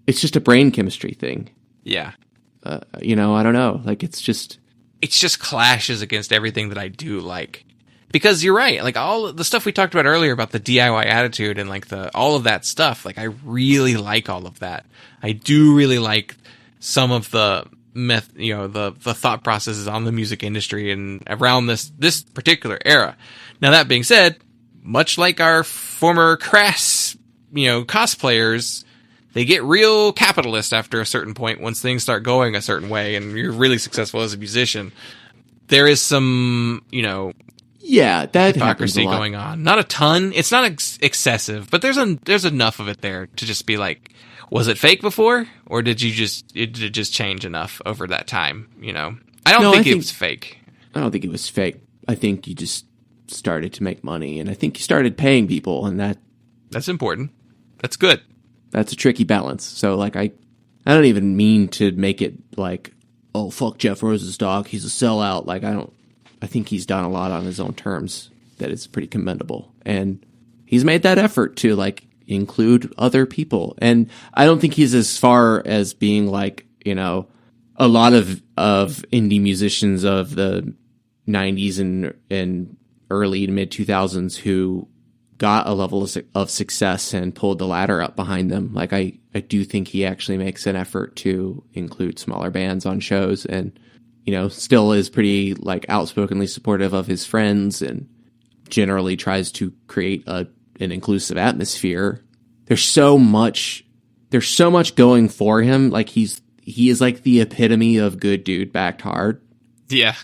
It's just a brain chemistry thing. Yeah. I don't know. Like, it's just clashes against everything that I do like. Because you're right. Like, all the stuff we talked about earlier about the DIY attitude and, like, all of that stuff, like, I really like all of that. I do really like some of the the thought processes on the music industry and around this particular era. Now, that being said, much like our former crass, cosplayers, they get real capitalist after a certain point once things start going a certain way and you're really successful as a musician. There is some, yeah, that hypocrisy happens a lot. going on. Not a ton. It's not excessive, but there's enough of it there to just be like, was it fake before, or did it just change enough over that time? I don't think it was fake. I don't think it was fake. I think you just started to make money, and I think you started paying people, and that's important. That's good. That's a tricky balance. So, like, I don't even mean to make it like, oh, fuck Jeff Rosenstock, he's a sellout. Like, I think he's done a lot on his own terms that is pretty commendable, and he's made that effort to like include other people. And I don't think he's as far as being like, a lot of indie musicians of the 90s and early to mid 2000s who got a level of success and pulled the ladder up behind them. Like, I do think he actually makes an effort to include smaller bands on shows, and still is pretty like outspokenly supportive of his friends and generally tries to create an inclusive atmosphere. There's so much going for him. Like, he is like the epitome of good dude backed hard. Yeah.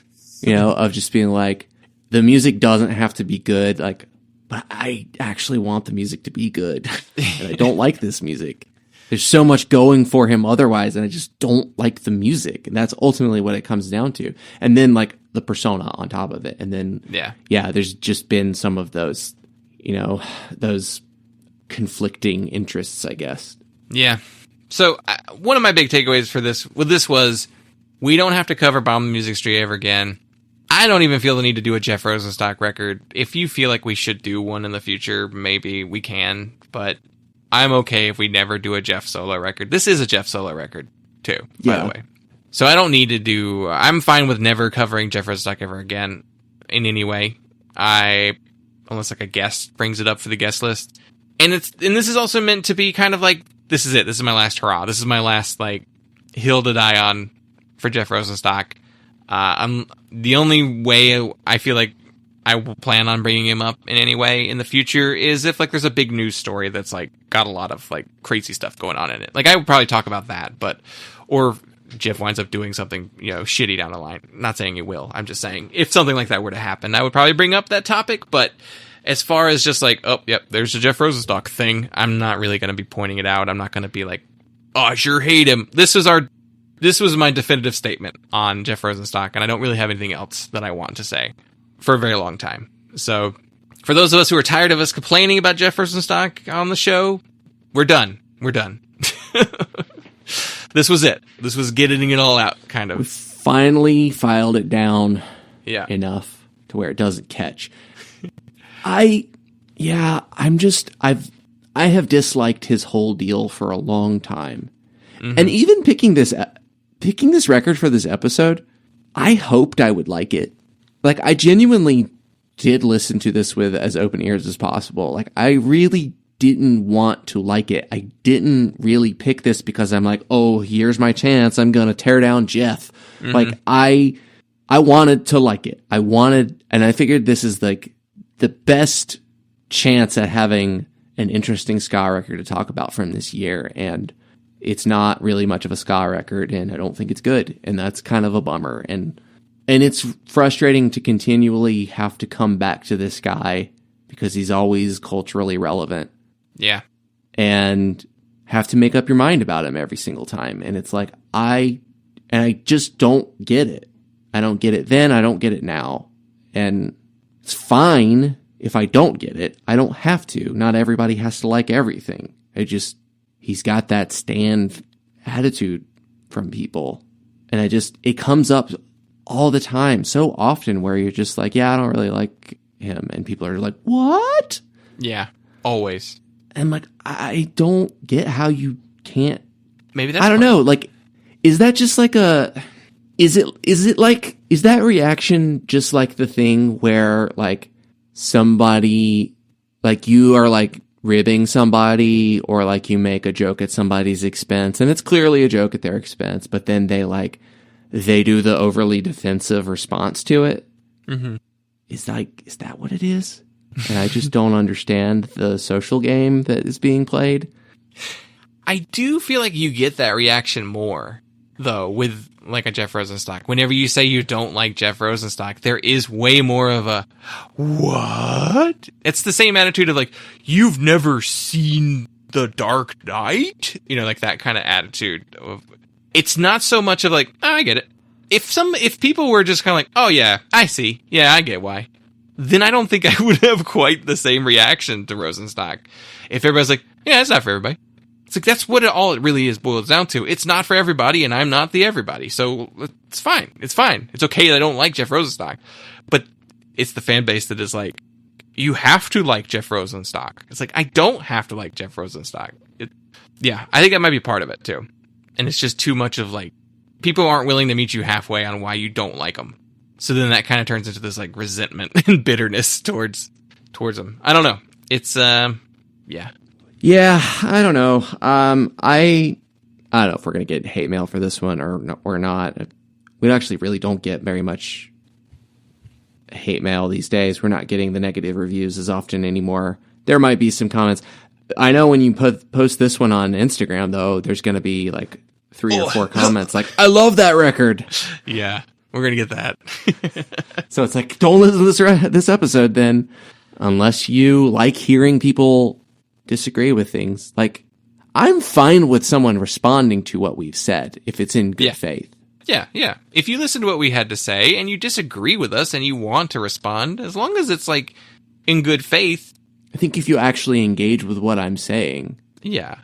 Of just being like, the music doesn't have to be good. Like, but I actually want the music to be good. And I don't like this music. There's so much going for him otherwise, and I just don't like the music. And that's ultimately what it comes down to. And then like the persona on top of it. And then, yeah, there's just been some of those, those conflicting interests, I guess. Yeah. So one of my big takeaways for this was, we don't have to cover Bomb the Music Street ever again. I don't even feel the need to do a Jeff Rosenstock record. If you feel like we should do one in the future, maybe we can, but I'm okay if we never do a Jeff solo record. This is a Jeff solo record, too, by the way. So I don't need to I'm fine with never covering Jeff Rosenstock ever again in any way. Unless like a guest brings it up for the guest list. And this is also meant to be kind of like, this is it. This is my last hurrah. This is my last like hill to die on for Jeff Rosenstock. The only way I feel like I will plan on bringing him up in any way in the future is if like there's a big news story that's like got a lot of like crazy stuff going on in it. Like, I would probably talk about that, or Jeff winds up doing something, shitty down the line. Not saying he will. I'm just saying if something like that were to happen, I would probably bring up that topic. But as far as just like, oh, yep, there's a Jeff Rosenstock thing, I'm not really going to be pointing it out. I'm not going to be like, oh, I sure hate him. This was my definitive statement on Jeff Rosenstock, and I don't really have anything else that I want to say for a very long time. So for those of us who are tired of us complaining about Jeff Rosenstock on the show, we're done. We're done. This was it. This was getting it all out, kind of. We finally filed it down enough to where it doesn't catch. I have disliked his whole deal for a long time. Mm-hmm. And even picking this record for this episode, I hoped I would like it. Like, I genuinely did listen to this with as open ears as possible. Like, I really didn't want to like it. I didn't really pick this because I'm like, oh, here's my chance. I'm going to tear down Jeff. Mm-hmm. Like, I wanted to like it. And I figured this is like the best chance at having an interesting ska record to talk about from this year. And it's not really much of a ska record, and I don't think it's good. And that's kind of a bummer. And it's frustrating to continually have to come back to this guy because he's always culturally relevant. Yeah. And have to make up your mind about him every single time. And it's like, I just don't get it. I don't get it then. I don't get it now. And it's fine if I don't get it. I don't have to. Not everybody has to like everything. He's got that stand attitude from people. And it comes up all the time, so often, where you're just like, yeah, I don't really like him. And people are like, what? Yeah, always. And I'm like, I don't get how you can't. Maybe that's I don't know. Like, is that just like is that reaction just like the thing where like somebody, like you are like ribbing somebody, or like you make a joke at somebody's expense and it's clearly a joke at their expense, but then they do the overly defensive response to it? Mm-hmm. Is that what it is? And I just don't understand the social game that is being played. I do feel like you get that reaction more, though, with like a Jeff Rosenstock. Whenever you say you don't like Jeff Rosenstock, there is way more of a, what? It's the same attitude of like, you've never seen The Dark Knight? You know, like that kind of attitude. It's not so much of like, oh, I get it. If people were just kind of like, oh yeah, I see. Yeah, I get why. Then I don't think I would have quite the same reaction to Rosenstock. If everybody's like, yeah, it's not for everybody. It's like, that's what all it really is boils down to. It's not for everybody, and I'm not the everybody. So it's fine. It's fine. It's okay that I don't like Jeff Rosenstock. But it's the fan base that is like, you have to like Jeff Rosenstock. It's like, I don't have to like Jeff Rosenstock. Yeah, I think that might be part of it, too. And it's just too much of like, people aren't willing to meet you halfway on why you don't like them. So then that kind of turns into this like resentment and bitterness towards them. I don't know. It's yeah. Yeah, I don't know. I don't know if we're gonna get hate mail for this one or not. We actually really don't get very much hate mail these days. We're not getting the negative reviews as often anymore. There might be some comments. I know when you post this one on Instagram, though, there's gonna be like 3 or 4 comments like, "I love that record." Yeah. We're going to get that. So it's like, don't listen to this episode then, unless you like hearing people disagree with things. Like, I'm fine with someone responding to what we've said if it's in good faith. Yeah, yeah. If you listen to what we had to say and you disagree with us and you want to respond, as long as it's like in good faith. I think if you actually engage with what I'm saying. Yeah.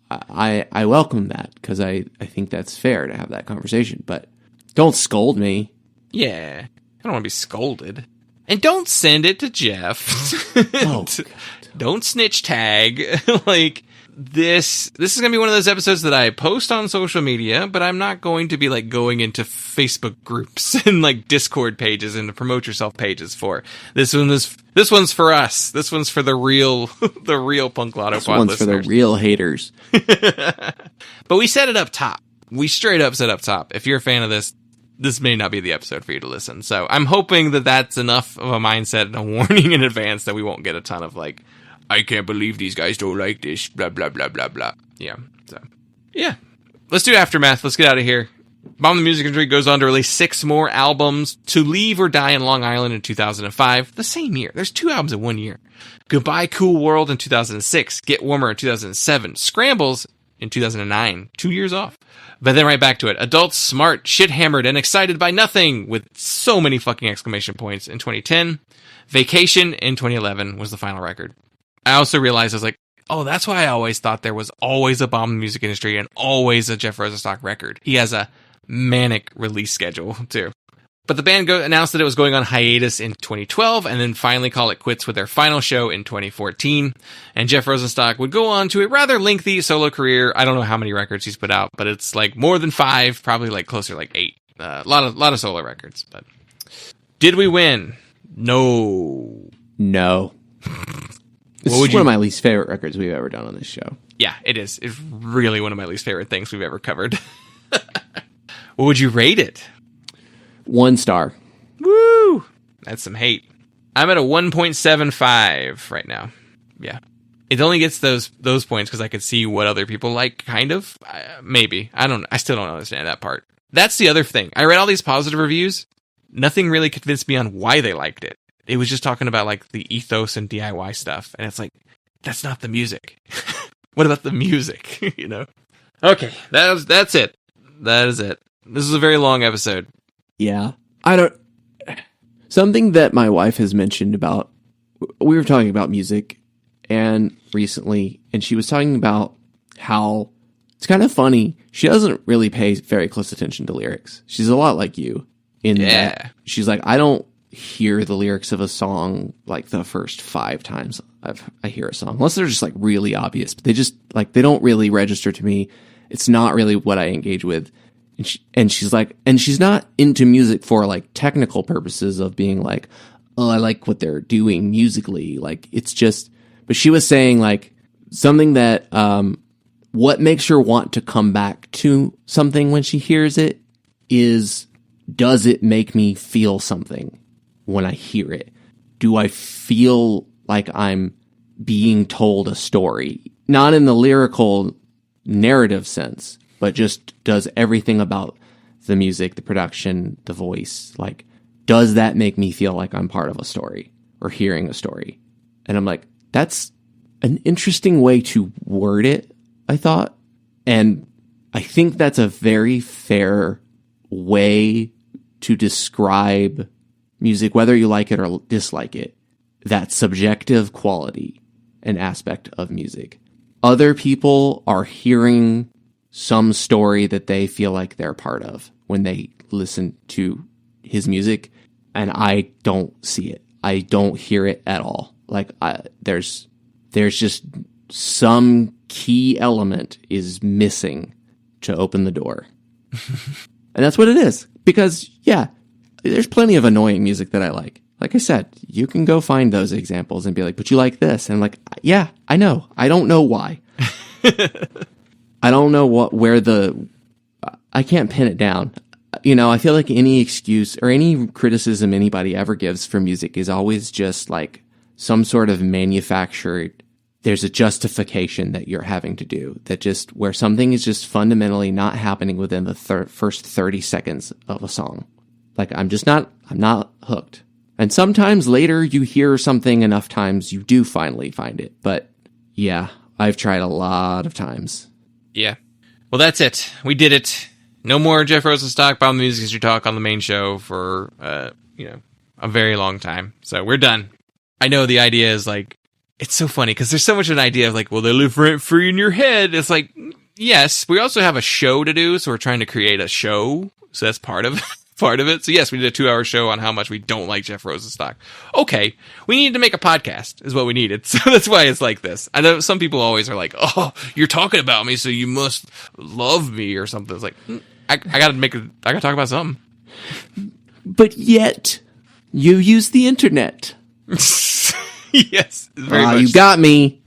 I welcome that because I think that's fair to have that conversation, but don't scold me. Yeah. I don't want to be scolded. And don't send it to Jeff. Oh, God. Don't snitch tag. Like, this is going to be one of those episodes that I post on social media, but I'm not going to be, like, going into Facebook groups and, like, Discord pages and promote yourself pages for. This one's for us. This one's for the real Punk Lotto Pod listeners. This one's for the real haters. But we set it up top. We straight up set up top. If you're a fan of this may not be the episode for you to listen. So I'm hoping that that's enough of a mindset and a warning in advance that we won't get a ton of like, I can't believe these guys don't like this, blah, blah, blah, blah, blah. Yeah. So, yeah. Let's do Aftermath. Let's get out of here. Bomb the Music Industry goes on to release 6 more albums. To Leave or Die in Long Island in 2005. The same year. There's 2 albums in 1 year. Goodbye Cool World in 2006. Get Warmer in 2007. Scrambles in 2009. 2 years off. But then right back to it. Adults, Smart, Shit Hammered, and Excited by Nothing with so many fucking exclamation points in 2010. Vacation in 2011 was the final record. I also realized I was like, oh, that's why I always thought there was always a Bomb in the Music Industry and always a Jeff Rosenstock record. He has a manic release schedule too. But the band announced that it was going on hiatus in 2012 and then finally call it quits with their final show in 2014. And Jeff Rosenstock would go on to a rather lengthy solo career. I don't know how many records he's put out, but it's like more than 5, probably like closer to like 8. A lot of solo records. But did we win? No. This is one of my least favorite records we've ever done on this show. Yeah, it is. It's really one of my least favorite things we've ever covered. What would you rate it? 1 star. Woo! That's some hate. I'm at a 1.75 right now. Yeah. It only gets those points because I could see what other people like, kind of. Maybe. I still don't understand that part. That's the other thing. I read all these positive reviews. Nothing really convinced me on why they liked it. It was just talking about like the ethos and DIY stuff. And it's like, that's not the music. What about the music? You know? Okay. That's it. That is it. This is a very long episode. Yeah. Something that my wife has mentioned about, we were talking about music and recently, and she was talking about how it's kind of funny. She doesn't really pay very close attention to lyrics. She's a lot like you in that she's like, I don't hear the lyrics of a song like the first 5 times I hear a song, unless they're just like really obvious, but they don't really register to me. It's not really what I engage with. And she's like, and she's not into music for like technical purposes of being like, oh, I like what they're doing musically. Like it's just, but she was saying like something that, what makes her want to come back to something when she hears it is, does it make me feel something when I hear it? Do I feel like I'm being told a story. Not in the lyrical narrative sense, but just does everything about the music, the production, the voice. Like, does that make me feel like I'm part of a story or hearing a story? And I'm like, that's an interesting way to word it, I thought. And I think that's a very fair way to describe music, whether you like it or dislike it, that subjective quality and aspect of music. Other people are hearing some story that they feel like they're part of when they listen to his music, and I don't see it. I don't hear it at all. Like, there's just some key element is missing to open the door. And that's what it is. Because, yeah, there's plenty of annoying music that I like. Like I said, you can go find those examples and be like, but you like this. And I'm like, yeah, I know. I don't know why. I don't know I can't pin it down. You know, I feel like any excuse or any criticism anybody ever gives for music is always just like some sort of manufactured, there's a justification that you're having to do, that just where something is just fundamentally not happening within the first 30 seconds of a song. Like, I'm not hooked. And sometimes later you hear something enough times you do finally find it. But yeah, I've tried a lot of times. Yeah. Well, that's it. We did it. No more Jeff Rosenstock, Bomb the Music History Talk on the main show for, a very long time. So we're done. I know the idea is like, it's so funny because there's so much of an idea of like, well, they live rent free in your head. It's like, yes, we also have a show to do. So we're trying to create a show. So that's part of it. So yes, we did a 2-hour show on how much we don't like Jeff Rosenstock. Okay. We needed to make a podcast is what we needed. So that's why it's like this. I know some people always are like, oh, you're talking about me, so you must love me or something. It's like, I gotta talk about something. But yet you use the internet. Yes. Very much. You got me.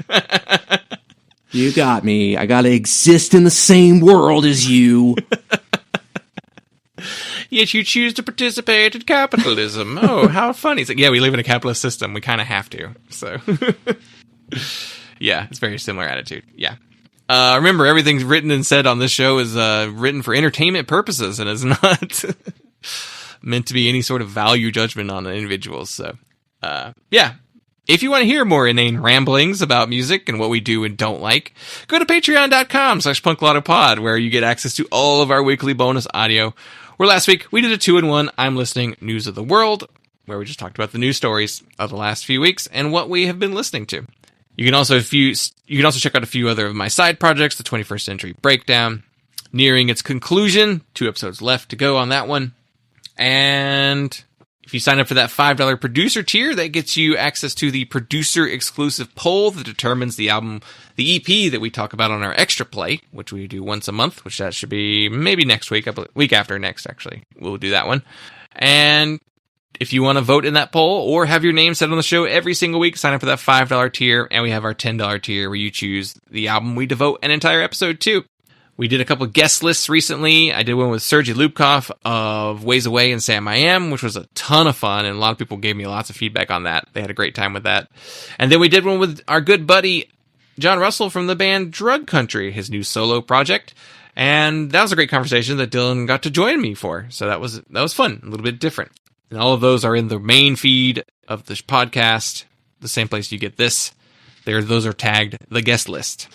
You got me. I gotta exist in the same world as you. Yet you choose to participate in capitalism. Oh, how funny. It's like, yeah, we live in a capitalist system. We kind of have to. So, yeah, it's a very similar attitude. Yeah. Remember, everything written and said on this show is written for entertainment purposes and is not meant to be any sort of value judgment on individuals. So, yeah. If you want to hear more inane ramblings about music and what we do and don't like, go to patreon.com/punklautopod, where you get access to all of our weekly bonus audio. Where last week we did a 2-in-1 I'm Listening News of the World, where we just talked about the news stories of the last few weeks and what we have been listening to. You can also check out a few other of my side projects, the 21st Century Breakdown, nearing its conclusion. 2 episodes left to go on that one. And if you sign up for that $5 producer tier, that gets you access to the producer exclusive poll that determines the EP that we talk about on our extra play, which we do once a month, which that should be maybe next week, week after next, actually. We'll do that one. And if you want to vote in that poll or have your name said on the show every single week, sign up for that $5 tier. And we have our $10 tier where you choose the album we devote an entire episode to. We did a couple of guest lists recently. I did one with Sergei Lubkov of Ways Away and Sam I Am, which was a ton of fun, and a lot of people gave me lots of feedback on that. They had a great time with that. And then we did one with our good buddy John Russell from the band Drug Country, his new solo project. And that was a great conversation that Dylan got to join me for. So that was fun, a little bit different. And all of those are in the main feed of the podcast, the same place you get this. Those are tagged the guest list.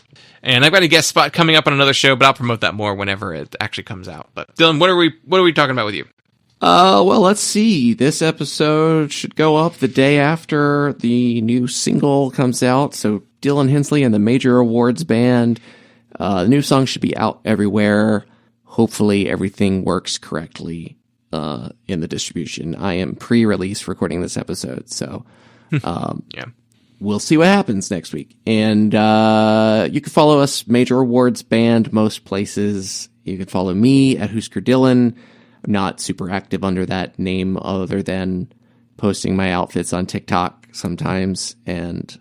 And I've got a guest spot coming up on another show, but I'll promote that more whenever it actually comes out. But Dylan, what are we talking about with you? Well, let's see. This episode should go up the day after the new single comes out. So Dylan Hensley and the Major Awards Band. The new song should be out everywhere. Hopefully everything works correctly in the distribution. I am pre-release recording this episode, so yeah. We'll see what happens next week. And you can follow us, Major Awards Band, most places. You can follow me at Husker Dylan. I'm not super active under that name other than posting my outfits on TikTok sometimes and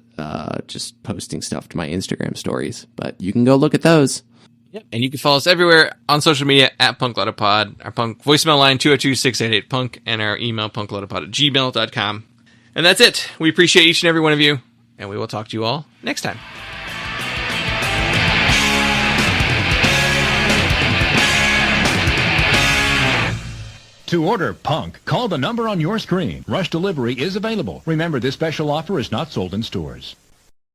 just posting stuff to my Instagram stories. But you can go look at those. Yep. And you can follow us everywhere on social media at punklautopod. Our punk voicemail line 202-688-PUNK and our email punklautopod@gmail.com. And that's it. We appreciate each and every one of you. and we will talk to you all next time. To order Punk, call the number on your screen. Rush delivery is available. Remember, this special offer is not sold in stores.